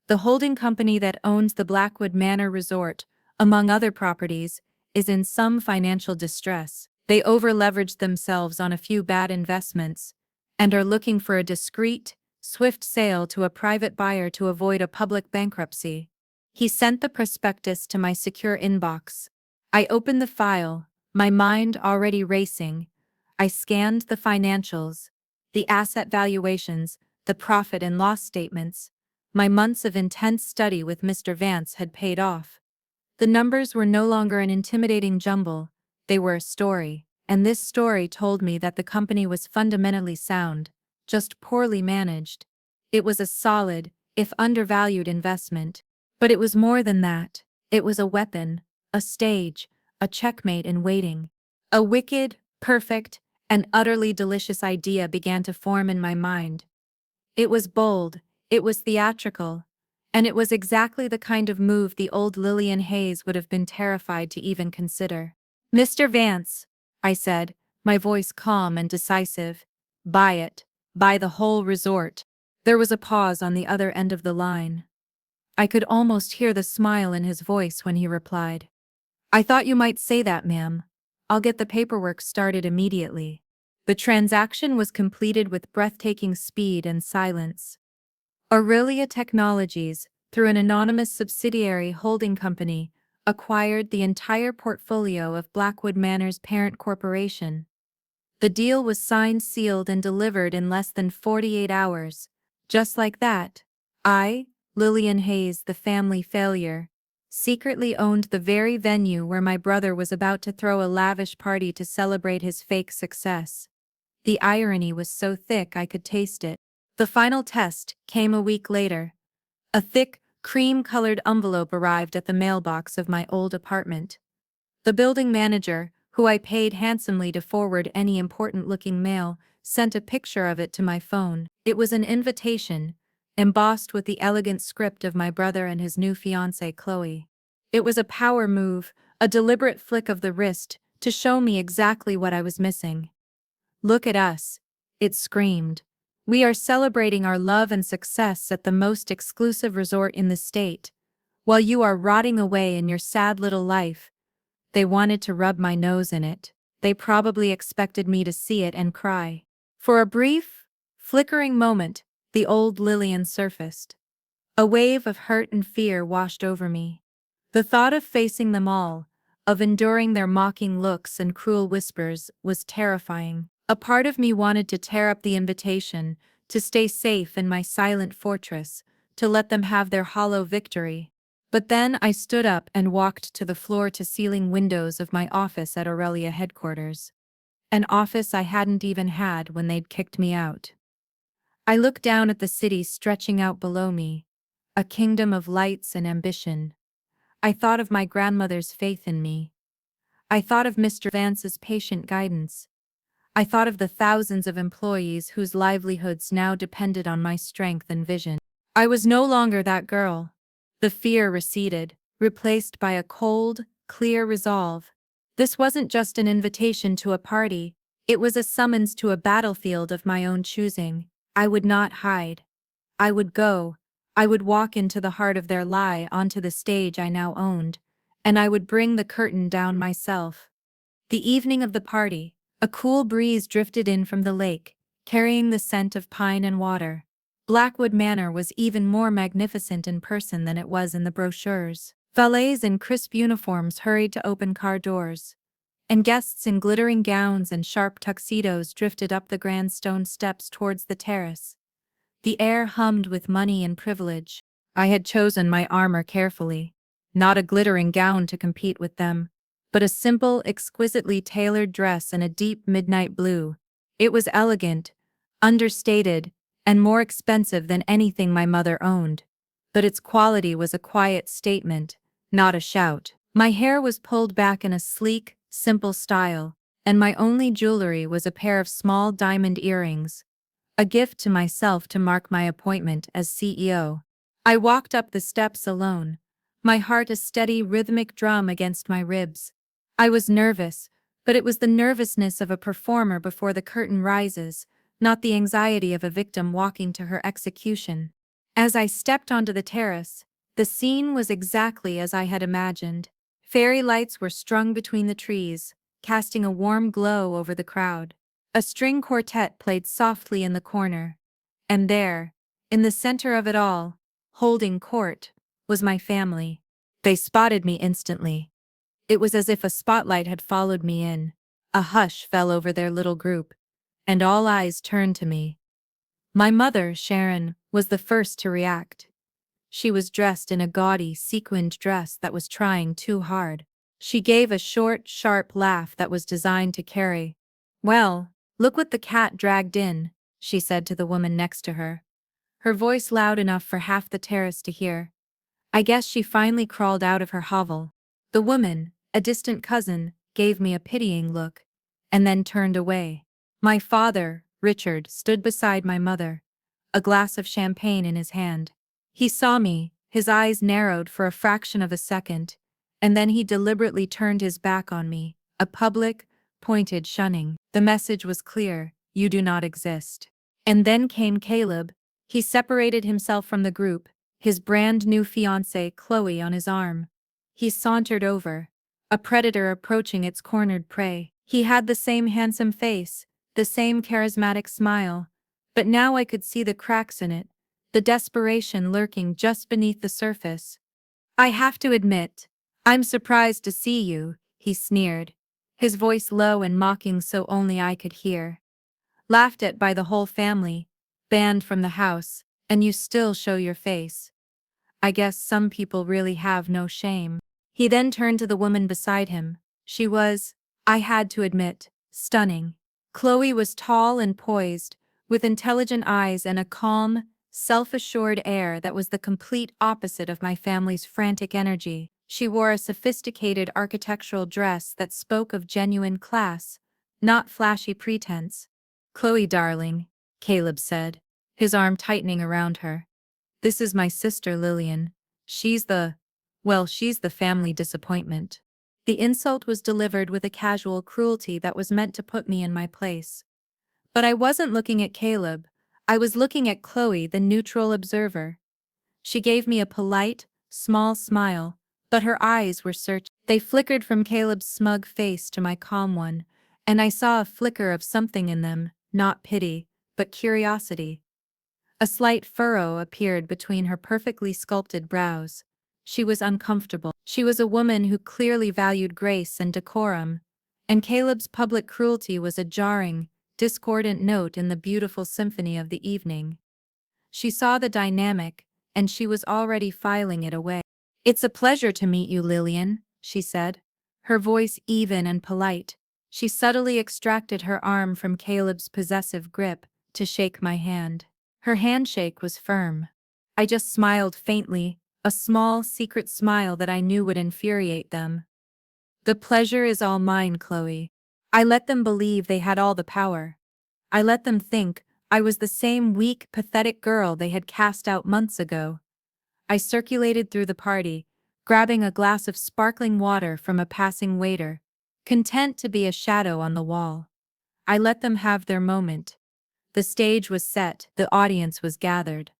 The holding company that owns the Blackwood Manor Resort, among other properties, is in some financial distress. They over-leveraged themselves on a few bad investments and are looking for a discreet, swift sale to a private buyer to avoid a public bankruptcy." He sent the prospectus to my secure inbox. I opened the file, my mind already racing. I scanned the financials, the asset valuations, the profit and loss statements. My months of intense study with Mr. Vance had paid off. The numbers were no longer an intimidating jumble, they were a story, and this story told me that the company was fundamentally sound, just poorly managed. It was a solid, if undervalued investment. But it was more than that. It was a weapon, a stage, a checkmate in waiting. A wicked, perfect, and utterly delicious idea began to form in my mind. It was bold, it was theatrical, and it was exactly the kind of move the old Lillian Hayes would have been terrified to even consider. "Mr. Vance," I said, my voice calm and decisive, "buy it. Buy the whole resort." There was a pause on the other end of the line. I could almost hear the smile in his voice when he replied, "I thought you might say that, ma'am. I'll get the paperwork started immediately." The transaction was completed with breathtaking speed and silence. Aurelia Technologies, through an anonymous subsidiary holding company, acquired the entire portfolio of Blackwood Manor's parent corporation. The deal was signed, sealed, and delivered in less than 48 hours. Just like that, I, Lillian Hayes, the family failure, secretly owned the very venue where my brother was about to throw a lavish party to celebrate his fake success. The irony was so thick I could taste it. The final test came a week later. A thick, cream-colored envelope arrived at the mailbox of my old apartment. The building manager, who I paid handsomely to forward any important-looking mail, sent a picture of it to my phone. It was an invitation, embossed with the elegant script of my brother and his new fiancée Chloe. It was a power move, a deliberate flick of the wrist, to show me exactly what I was missing. "Look at us," it screamed. "We are celebrating our love and success at the most exclusive resort in the state, while you are rotting away in your sad little life." They wanted to rub my nose in it. They probably expected me to see it and cry. For a brief, flickering moment, the old Lillian surfaced. A wave of hurt and fear washed over me. The thought of facing them all, of enduring their mocking looks and cruel whispers, was terrifying. A part of me wanted to tear up the invitation, to stay safe in my silent fortress, to let them have their hollow victory. But then I stood up and walked to the floor-to-ceiling windows of my office at Aurelia headquarters. An office I hadn't even had when they'd kicked me out. I looked down at the city stretching out below me, a kingdom of lights and ambition. I thought of my grandmother's faith in me. I thought of Mr. Vance's patient guidance. I thought of the thousands of employees whose livelihoods now depended on my strength and vision. I was no longer that girl. The fear receded, replaced by a cold, clear resolve. This wasn't just an invitation to a party, it was a summons to a battlefield of my own choosing. I would not hide. I would go. I would walk into the heart of their lie, onto the stage I now owned, and I would bring the curtain down myself. The evening of the party, a cool breeze drifted in from the lake, carrying the scent of pine and water. Blackwood Manor was even more magnificent in person than it was in the brochures. Valets in crisp uniforms hurried to open car doors, and guests in glittering gowns and sharp tuxedos drifted up the grand stone steps towards the terrace. The air hummed with money and privilege. I had chosen my armor carefully. Not a glittering gown to compete with them, but a simple, exquisitely tailored dress in a deep midnight blue. It was elegant, understated, and more expensive than anything my mother owned, but its quality was a quiet statement, not a shout. My hair was pulled back in a sleek, simple style, and my only jewelry was a pair of small diamond earrings, a gift to myself to mark my appointment as CEO. I walked up the steps alone, my heart a steady rhythmic drum against my ribs. I was nervous, but it was the nervousness of a performer before the curtain rises, not the anxiety of a victim walking to her execution. As I stepped onto the terrace, the scene was exactly as I had imagined. Fairy lights were strung between the trees, casting a warm glow over the crowd. A string quartet played softly in the corner, and there, in the center of it all, holding court, was my family. They spotted me instantly. It was as if a spotlight had followed me in. A hush fell over their little group, and all eyes turned to me. My mother, Sharon, was the first to react. She was dressed in a gaudy, sequined dress that was trying too hard. She gave a short, sharp laugh that was designed to carry. "Well, look what the cat dragged in," she said to the woman next to her, her voice loud enough for half the terrace to hear. "I guess she finally crawled out of her hovel." The woman, a distant cousin, gave me a pitying look, and then turned away. My father, Richard, stood beside my mother, a glass of champagne in his hand. He saw me, his eyes narrowed for a fraction of a second, and then he deliberately turned his back on me, a public, pointed shunning. The message was clear: you do not exist. And then came Caleb. He separated himself from the group, his brand new fiancée Chloe on his arm. He sauntered over, a predator approaching its cornered prey. He had the same handsome face, the same charismatic smile, but now I could see the cracks in it, the desperation lurking just beneath the surface. "I have to admit, I'm surprised to see you," he sneered, his voice low and mocking so only I could hear. "Laughed at by the whole family, banned from the house, and you still show your face. I guess some people really have no shame." He then turned to the woman beside him. She was, I had to admit, stunning. Chloe was tall and poised, with intelligent eyes and a calm, self-assured air that was the complete opposite of my family's frantic energy. She wore a sophisticated architectural dress that spoke of genuine class, not flashy pretense. "Chloe, darling," Caleb said, his arm tightening around her. "This is my sister Lillian. She's the family disappointment." The insult was delivered with a casual cruelty that was meant to put me in my place. But I wasn't looking at Caleb. I was looking at Chloe, the neutral observer. She gave me a polite, small smile, but her eyes were searching. They flickered from Caleb's smug face to my calm one, and I saw a flicker of something in them, not pity, but curiosity. A slight furrow appeared between her perfectly sculpted brows. She was uncomfortable. She was a woman who clearly valued grace and decorum, and Caleb's public cruelty was a jarring, discordant note in the beautiful symphony of the evening. She saw the dynamic, and she was already filing it away. "It's a pleasure to meet you, Lillian," she said, her voice even and polite. She subtly extracted her arm from Caleb's possessive grip to shake my hand. Her handshake was firm. I just smiled faintly, a small, secret smile that I knew would infuriate them. "The pleasure is all mine, Chloe." I let them believe they had all the power. I let them think I was the same weak, pathetic girl they had cast out months ago. I circulated through the party, grabbing a glass of sparkling water from a passing waiter, content to be a shadow on the wall. I let them have their moment. The stage was set, the audience was gathered.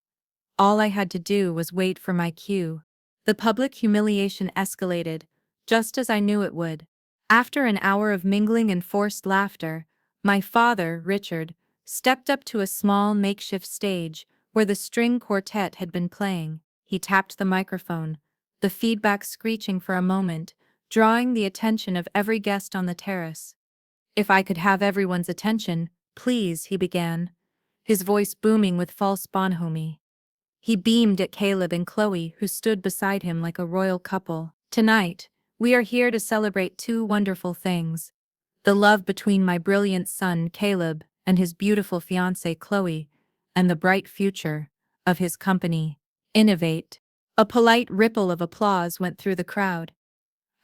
All I had to do was wait for my cue. The public humiliation escalated, just as I knew it would. After an hour of mingling and forced laughter, my father, Richard, stepped up to a small makeshift stage where the string quartet had been playing. He tapped the microphone, the feedback screeching for a moment, drawing the attention of every guest on the terrace. "If I could have everyone's attention, please," he began, his voice booming with false bonhomie. He beamed at Caleb and Chloe, who stood beside him like a royal couple. "Tonight, we are here to celebrate two wonderful things: the love between my brilliant son, Caleb, and his beautiful fiancée, Chloe, and the bright future of his company, Innovate." A polite ripple of applause went through the crowd.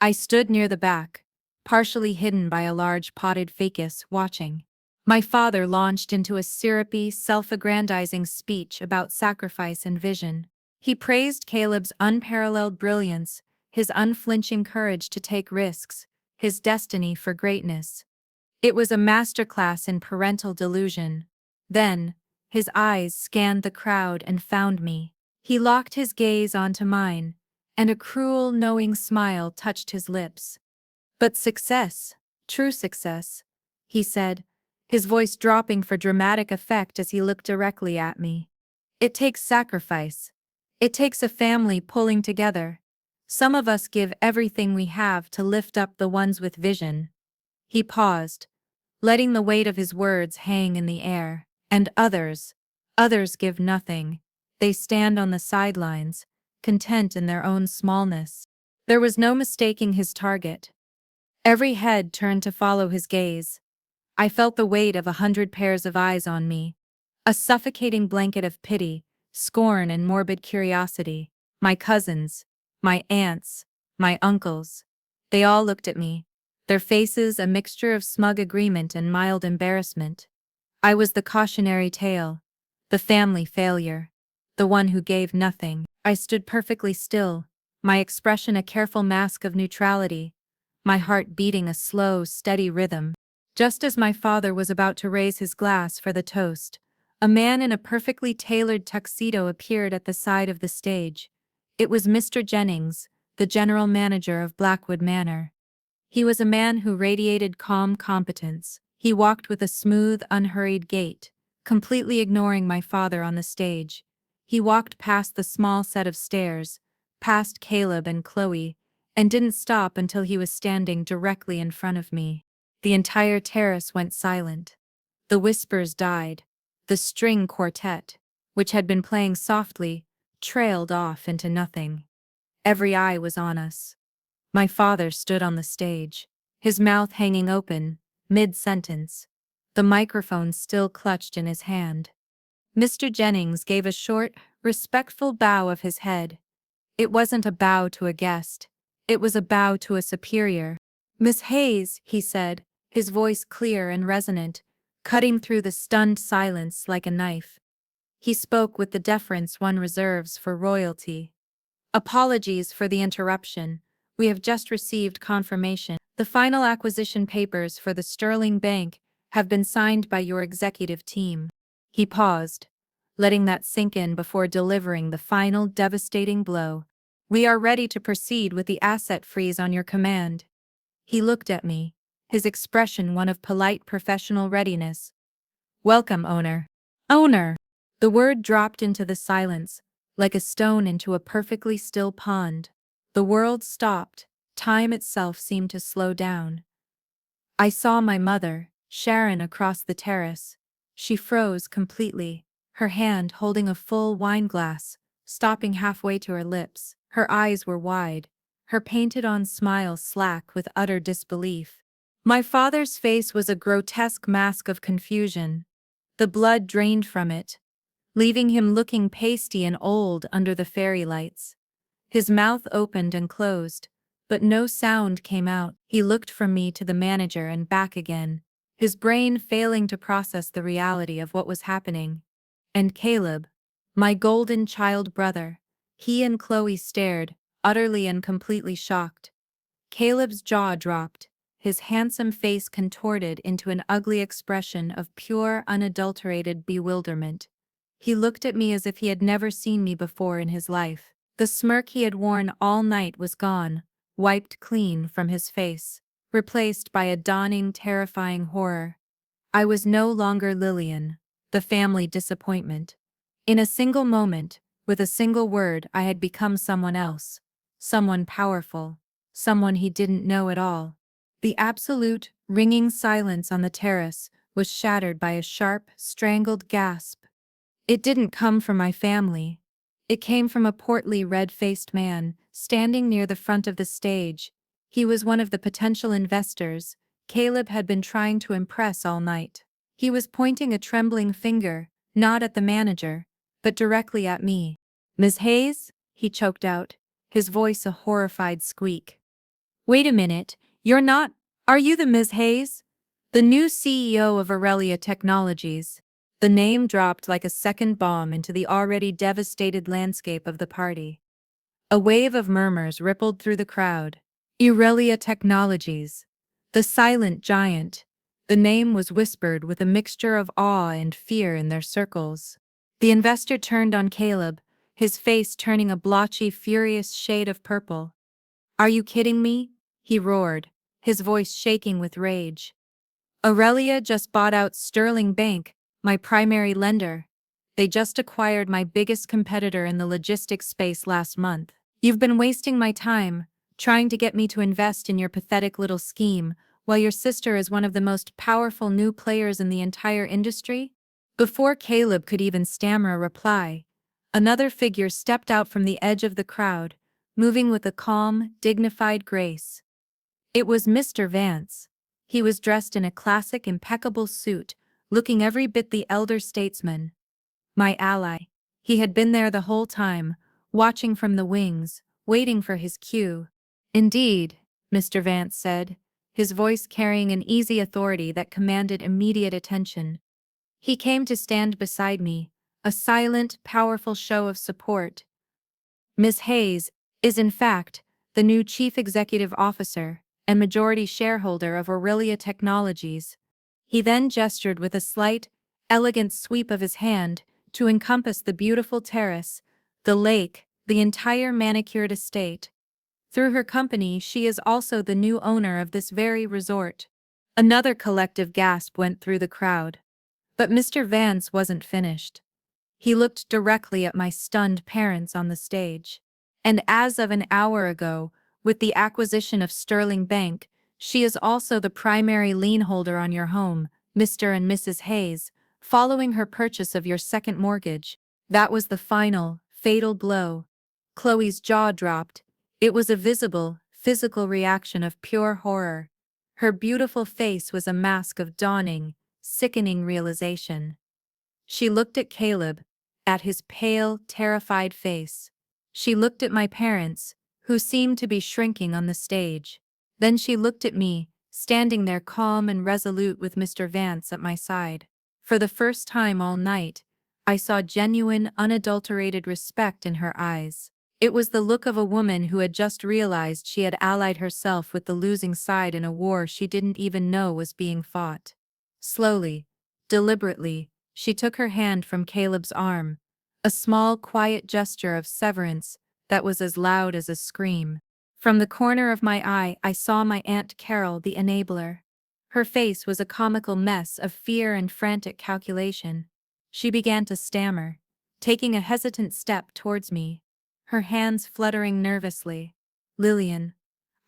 I stood near the back, partially hidden by a large potted ficus, watching. My father launched into a syrupy, self-aggrandizing speech about sacrifice and vision. He praised Caleb's unparalleled brilliance, his unflinching courage to take risks, his destiny for greatness. It was a masterclass in parental delusion. Then, his eyes scanned the crowd and found me. He locked his gaze onto mine, and a cruel, knowing smile touched his lips. "But success, true success," he said, his voice dropping for dramatic effect as he looked directly at me. "It takes sacrifice. It takes a family pulling together. Some of us give everything we have to lift up the ones with vision." He paused, letting the weight of his words hang in the air. "And others give nothing. They stand on the sidelines, content in their own smallness. There was no mistaking his target. Every head turned to follow his gaze. I felt the weight of 100 pairs of eyes on me. A suffocating blanket of pity, scorn, and morbid curiosity. My cousins, my aunts, my uncles. They all looked at me, their faces a mixture of smug agreement and mild embarrassment. I was the cautionary tale, the family failure, the one who gave nothing. I stood perfectly still, my expression a careful mask of neutrality, my heart beating a slow, steady rhythm. Just as my father was about to raise his glass for the toast, a man in a perfectly tailored tuxedo appeared at the side of the stage. It was Mr. Jennings, the general manager of Blackwood Manor. He was a man who radiated calm competence. He walked with a smooth, unhurried gait, completely ignoring my father on the stage. He walked past the small set of stairs, past Caleb and Chloe, and didn't stop until he was standing directly in front of me. The entire terrace went silent. The whispers died. The string quartet, which had been playing softly, trailed off into nothing. Every eye was on us. My father stood on the stage, his mouth hanging open, mid-sentence, the microphone still clutched in his hand. Mr. Jennings gave a short, respectful bow of his head. It wasn't a bow to a guest. It was a bow to a superior. "Miss Hayes," he said, his voice clear and resonant, cutting through the stunned silence like a knife. He spoke with the deference one reserves for royalty. "Apologies for the interruption. We have just received confirmation. The final acquisition papers for the Sterling Bank have been signed by your executive team." He paused, letting that sink in before delivering the final devastating blow. "We are ready to proceed with the asset freeze on your command." He looked at me, his expression one of polite professional readiness. "Welcome, owner." Owner! The word dropped into the silence, like a stone into a perfectly still pond. The world stopped, time itself seemed to slow down. I saw my mother, Sharon, across the terrace. She froze completely, her hand holding a full wineglass, stopping halfway to her lips. Her eyes were wide, her painted-on smile slack with utter disbelief. My father's face was a grotesque mask of confusion. The blood drained from it, leaving him looking pasty and old under the fairy lights. His mouth opened and closed, but no sound came out. He looked from me to the manager and back again, his brain failing to process the reality of what was happening. And Caleb, my golden child brother, he and Chloe stared, utterly and completely shocked. Caleb's jaw dropped, his handsome face contorted into an ugly expression of pure, unadulterated bewilderment. He looked at me as if he had never seen me before in his life. The smirk he had worn all night was gone, wiped clean from his face, replaced by a dawning, terrifying horror. I was no longer Lillian, the family disappointment. In a single moment, with a single word, I had become someone else. Someone powerful. Someone he didn't know at all. The absolute, ringing silence on the terrace was shattered by a sharp, strangled gasp. It didn't come from my family. It came from a portly, red-faced man, standing near the front of the stage. He was one of the potential investors Caleb had been trying to impress all night. He was pointing a trembling finger, not at the manager, but directly at me. "Ms. Hayes?" he choked out, his voice a horrified squeak. "Wait a minute, are you the Ms. Hayes? The new CEO of Aurelia Technologies?" The name dropped like a second bomb into the already devastated landscape of the party. A wave of murmurs rippled through the crowd. Aurelia Technologies. The silent giant. The name was whispered with a mixture of awe and fear in their circles. The investor turned on Caleb, his face turning a blotchy, furious shade of purple. "Are you kidding me?" he roared, his voice shaking with rage. "Aurelia just bought out Sterling Bank, my primary lender. They just acquired my biggest competitor in the logistics space last month. You've been wasting my time, trying to get me to invest in your pathetic little scheme, while your sister is one of the most powerful new players in the entire industry?" Before Caleb could even stammer a reply, Another figure stepped out from the edge of the crowd, moving with a calm, dignified grace. It was Mr. Vance. He was dressed in a classic impeccable suit, looking every bit the elder statesman. My ally. He had been there the whole time, watching from the wings, waiting for his cue. Indeed, Mr. Vance said, his voice carrying an easy authority that commanded immediate attention. He came to stand beside me, a silent, powerful show of support. Miss Hayes is, in fact, the new Chief Executive Officer and majority shareholder of Aurelia Technologies. He then gestured with a slight, elegant sweep of his hand to encompass the beautiful terrace, the lake, the entire manicured estate. Through her company, she is also the new owner of this very resort. Another collective gasp went through the crowd. But Mr. Vance wasn't finished. He looked directly at my stunned parents on the stage. And as of an hour ago, with the acquisition of Sterling Bank, she is also the primary lien holder on your home, Mr. and Mrs. Hayes, following her purchase of your second mortgage. That was the final, fatal blow. Chloe's jaw dropped. It was a visible, physical reaction of pure horror. Her beautiful face was a mask of dawning, sickening realization. She looked at Caleb, at his pale, terrified face. She looked at my parents, who seemed to be shrinking on the stage. Then she looked at me, standing there calm and resolute with Mr. Vance at my side. For the first time all night, I saw genuine, unadulterated respect in her eyes. It was the look of a woman who had just realized she had allied herself with the losing side in a war she didn't even know was being fought. Slowly, deliberately, she took her hand from Caleb's arm, a small, quiet gesture of severance that was as loud as a scream. From the corner of my eye, I saw my Aunt Carol, the enabler. Her face was a comical mess of fear and frantic calculation. She began to stammer, taking a hesitant step towards me, her hands fluttering nervously. "Lillian,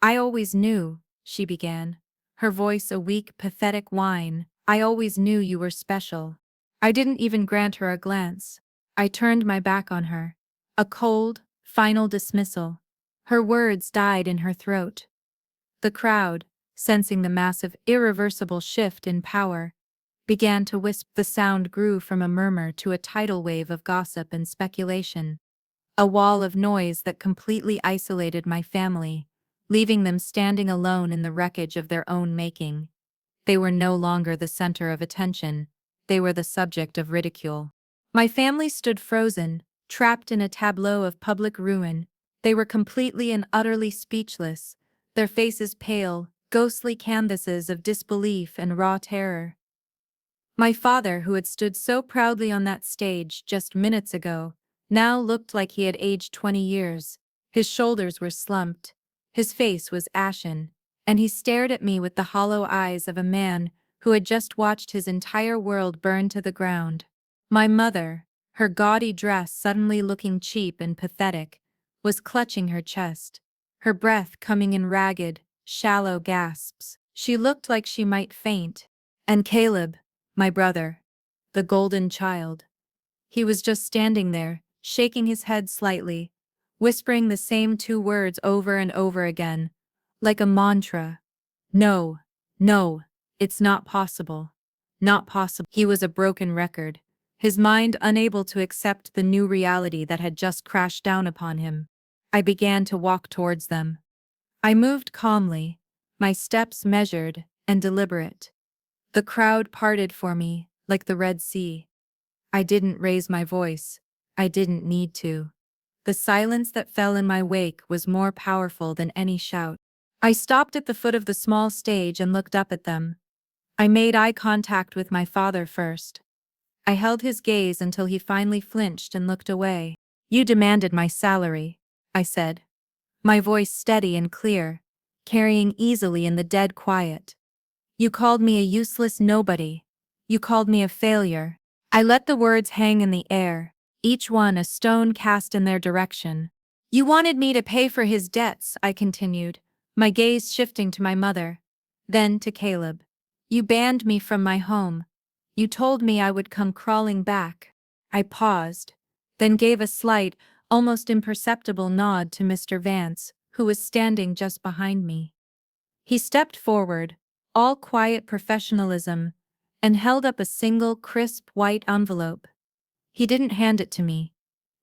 I always knew," she began, her voice a weak, pathetic whine. "I always knew you were special." I didn't even grant her a glance. I turned my back on her. A cold, final dismissal. Her words died in her throat. The crowd, sensing the massive, irreversible shift in power, began to wisp. The sound grew from a murmur to a tidal wave of gossip and speculation. A wall of noise that completely isolated my family, leaving them standing alone in the wreckage of their own making. They were no longer the center of attention. They were the subject of ridicule. My family stood frozen, trapped in a tableau of public ruin. They were completely and utterly speechless, their faces pale, ghostly canvases of disbelief and raw terror. My father, who had stood so proudly on that stage just minutes ago, now looked like he had aged 20 years. His shoulders were slumped, his face was ashen, and he stared at me with the hollow eyes of a man who had just watched his entire world burn to the ground. My mother, her gaudy dress suddenly looking cheap and pathetic, was clutching her chest, her breath coming in ragged, shallow gasps. She looked like she might faint. And Caleb, my brother, the golden child. He was just standing there, shaking his head slightly, whispering the same two words over and over again, like a mantra. "No, no, it's not possible. Not possible." He was a broken record, his mind unable to accept the new reality that had just crashed down upon him. I began to walk towards them. I moved calmly, my steps measured and deliberate. The crowd parted for me, like the Red Sea. I didn't raise my voice. I didn't need to. The silence that fell in my wake was more powerful than any shout. I stopped at the foot of the small stage and looked up at them. I made eye contact with my father first. I held his gaze until he finally flinched and looked away. "You demanded my salary," I said, my voice steady and clear, carrying easily in the dead quiet. "You called me a useless nobody. You called me a failure." I let the words hang in the air, each one a stone cast in their direction. "You wanted me to pay for his debts," I continued, my gaze shifting to my mother, then to Caleb. "You banned me from my home. You told me I would come crawling back." I paused, then gave a slight, almost imperceptible nod to Mr. Vance, who was standing just behind me. He stepped forward, all quiet professionalism, and held up a single crisp white envelope. He didn't hand it to me.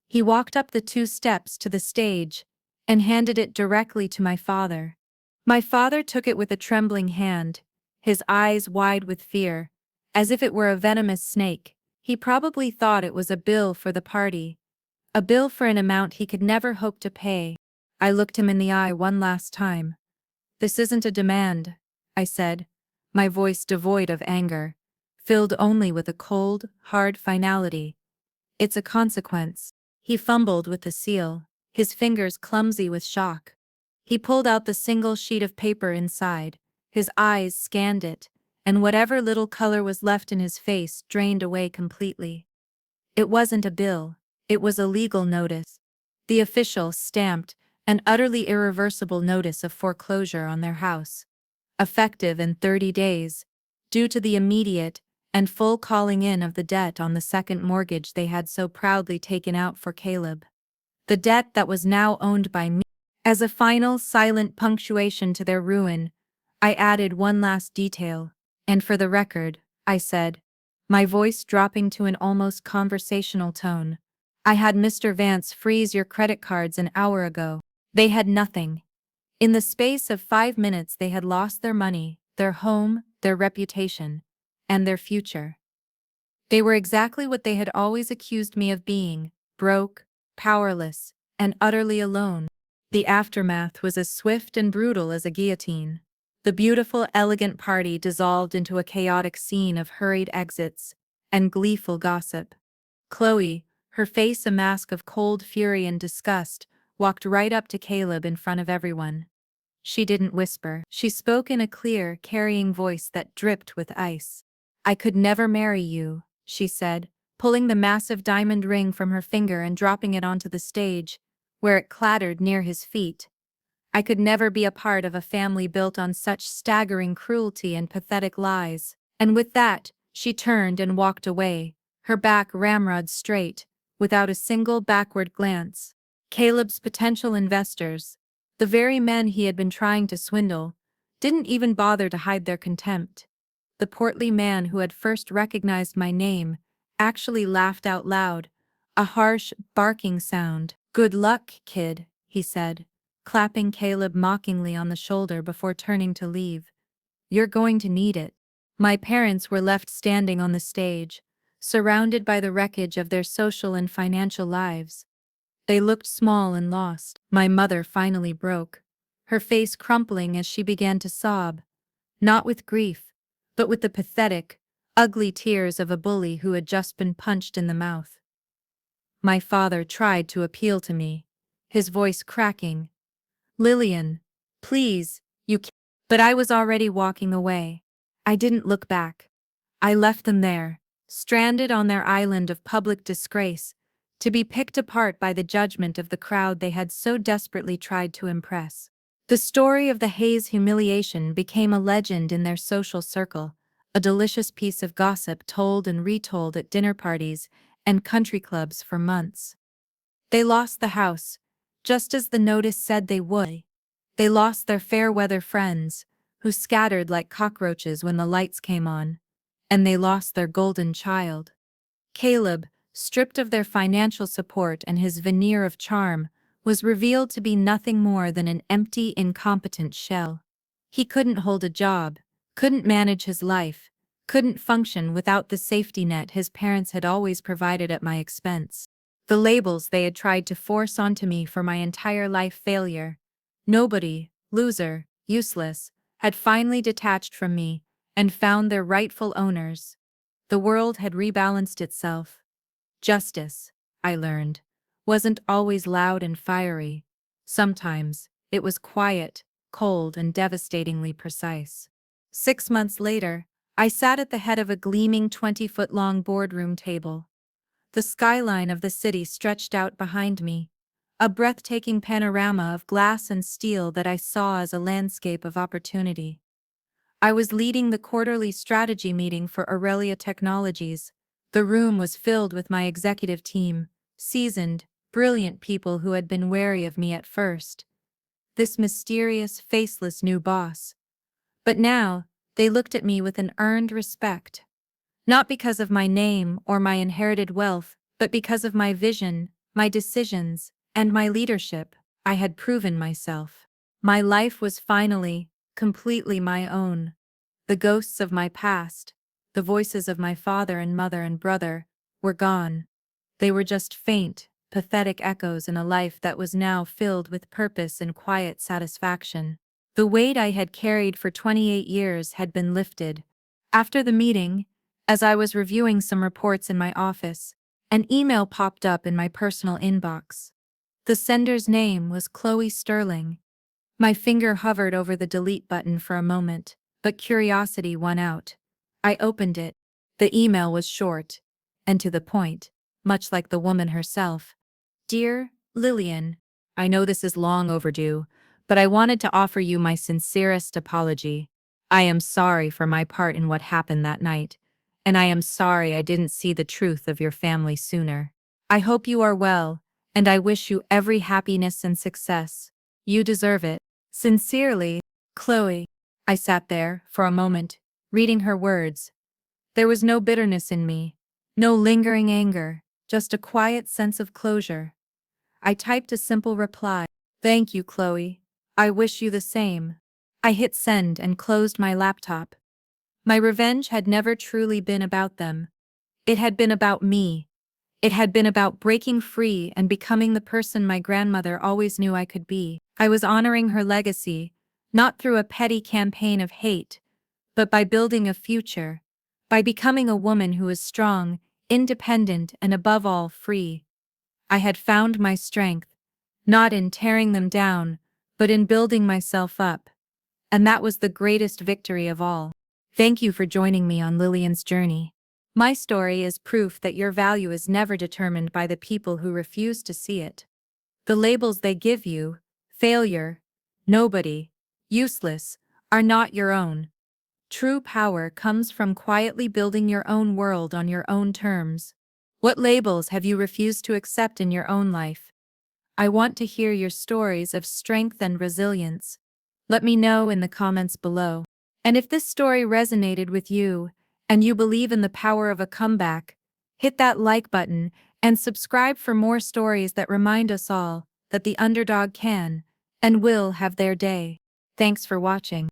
He walked up the 2 steps to the stage and handed it directly to my father. My father took it with a trembling hand, his eyes wide with fear, as if it were a venomous snake. He probably thought it was a bill for the party, a bill for an amount he could never hope to pay. I looked him in the eye one last time. "This isn't a demand," I said, my voice devoid of anger, filled only with a cold, hard finality. "It's a consequence." He fumbled with the seal, his fingers clumsy with shock. He pulled out the single sheet of paper inside, his eyes scanned it, and whatever little color was left in his face drained away completely. It wasn't a bill, it was a legal notice. The official stamped an utterly irreversible notice of foreclosure on their house, effective in 30 days, due to the immediate and full calling in of the debt on the second mortgage they had so proudly taken out for Caleb. The debt that was now owned by me. As a final silent punctuation to their ruin, I added one last detail, "And for the record," I said, my voice dropping to an almost conversational tone, "I had Mr. Vance freeze your credit cards an hour ago." They had nothing. In the space of 5 minutes they had lost their money, their home, their reputation, and their future. They were exactly what they had always accused me of being: broke, powerless, and utterly alone. The aftermath was as swift and brutal as a guillotine. The beautiful, elegant party dissolved into a chaotic scene of hurried exits and gleeful gossip. Chloe, her face a mask of cold fury and disgust, walked right up to Caleb in front of everyone. She didn't whisper. She spoke in a clear, carrying voice that dripped with ice. "I could never marry you," she said, pulling the massive diamond ring from her finger and dropping it onto the stage, where it clattered near his feet. "I could never be a part of a family built on such staggering cruelty and pathetic lies." And with that, she turned and walked away, her back ramrod straight, without a single backward glance. Caleb's potential investors, the very men he had been trying to swindle, didn't even bother to hide their contempt. The portly man who had first recognized my name actually laughed out loud, a harsh, barking sound. "Good luck, kid," he said, clapping Caleb mockingly on the shoulder before turning to leave. "You're going to need it." My parents were left standing on the stage, surrounded by the wreckage of their social and financial lives. They looked small and lost. My mother finally broke, her face crumpling as she began to sob, not with grief, but with the pathetic, ugly tears of a bully who had just been punched in the mouth. My father tried to appeal to me, his voice cracking. "Lillian, please, you can't." But I was already walking away. I didn't look back. I left them there, stranded on their island of public disgrace, to be picked apart by the judgment of the crowd they had so desperately tried to impress. The story of the Hayes humiliation became a legend in their social circle, a delicious piece of gossip told and retold at dinner parties and country clubs for months. They lost the house, just as the notice said they would. They lost their fair-weather friends, who scattered like cockroaches when the lights came on. And they lost their golden child. Caleb, stripped of their financial support and his veneer of charm, was revealed to be nothing more than an empty, incompetent shell. He couldn't hold a job, couldn't manage his life, couldn't function without the safety net his parents had always provided at my expense. The labels they had tried to force onto me for my entire life: failure, nobody, loser, useless, had finally detached from me and found their rightful owners. The world had rebalanced itself. Justice, I learned, wasn't always loud and fiery. Sometimes it was quiet, cold, and devastatingly precise. 6 months later, I sat at the head of a gleaming 20-foot-long boardroom table. The skyline of the city stretched out behind me, a breathtaking panorama of glass and steel that I saw as a landscape of opportunity. I was leading the quarterly strategy meeting for Aurelia Technologies. The room was filled with my executive team, seasoned, brilliant people who had been wary of me at first. This mysterious, faceless new boss. But now, they looked at me with an earned respect. Not because of my name or my inherited wealth, but because of my vision, my decisions, and my leadership. I had proven myself. My life was finally, completely my own. The ghosts of my past, the voices of my father and mother and brother, were gone. They were just faint, pathetic echoes in a life that was now filled with purpose and quiet satisfaction. The weight I had carried for 28 years had been lifted. After the meeting, as I was reviewing some reports in my office, an email popped up in my personal inbox. The sender's name was Chloe Sterling. My finger hovered over the delete button for a moment, but curiosity won out. I opened it. The email was short and to the point, much like the woman herself. Dear Lillian, I know this is long overdue, but I wanted to offer you my sincerest apology. I am sorry for my part in what happened that night, and I am sorry I didn't see the truth of your family sooner. I hope you are well, and I wish you every happiness and success. You deserve it. Sincerely, Chloe. I sat there, for a moment, reading her words. There was no bitterness in me, no lingering anger, just a quiet sense of closure. I typed a simple reply. Thank you, Chloe. I wish you the same. I hit send and closed my laptop. My revenge had never truly been about them. It had been about me. It had been about breaking free and becoming the person my grandmother always knew I could be. I was honoring her legacy, not through a petty campaign of hate, but by building a future, by becoming a woman who is strong, independent, and above all, free. I had found my strength, not in tearing them down, but in building myself up. And that was the greatest victory of all. Thank you for joining me on Lillian's journey. My story is proof that your value is never determined by the people who refuse to see it. The labels they give you, failure, nobody, useless, are not your own. True power comes from quietly building your own world on your own terms. What labels have you refused to accept in your own life? I want to hear your stories of strength and resilience. Let me know in the comments below. And if this story resonated with you, and you believe in the power of a comeback, hit that like button and subscribe for more stories that remind us all that the underdog can and will have their day. Thanks for watching.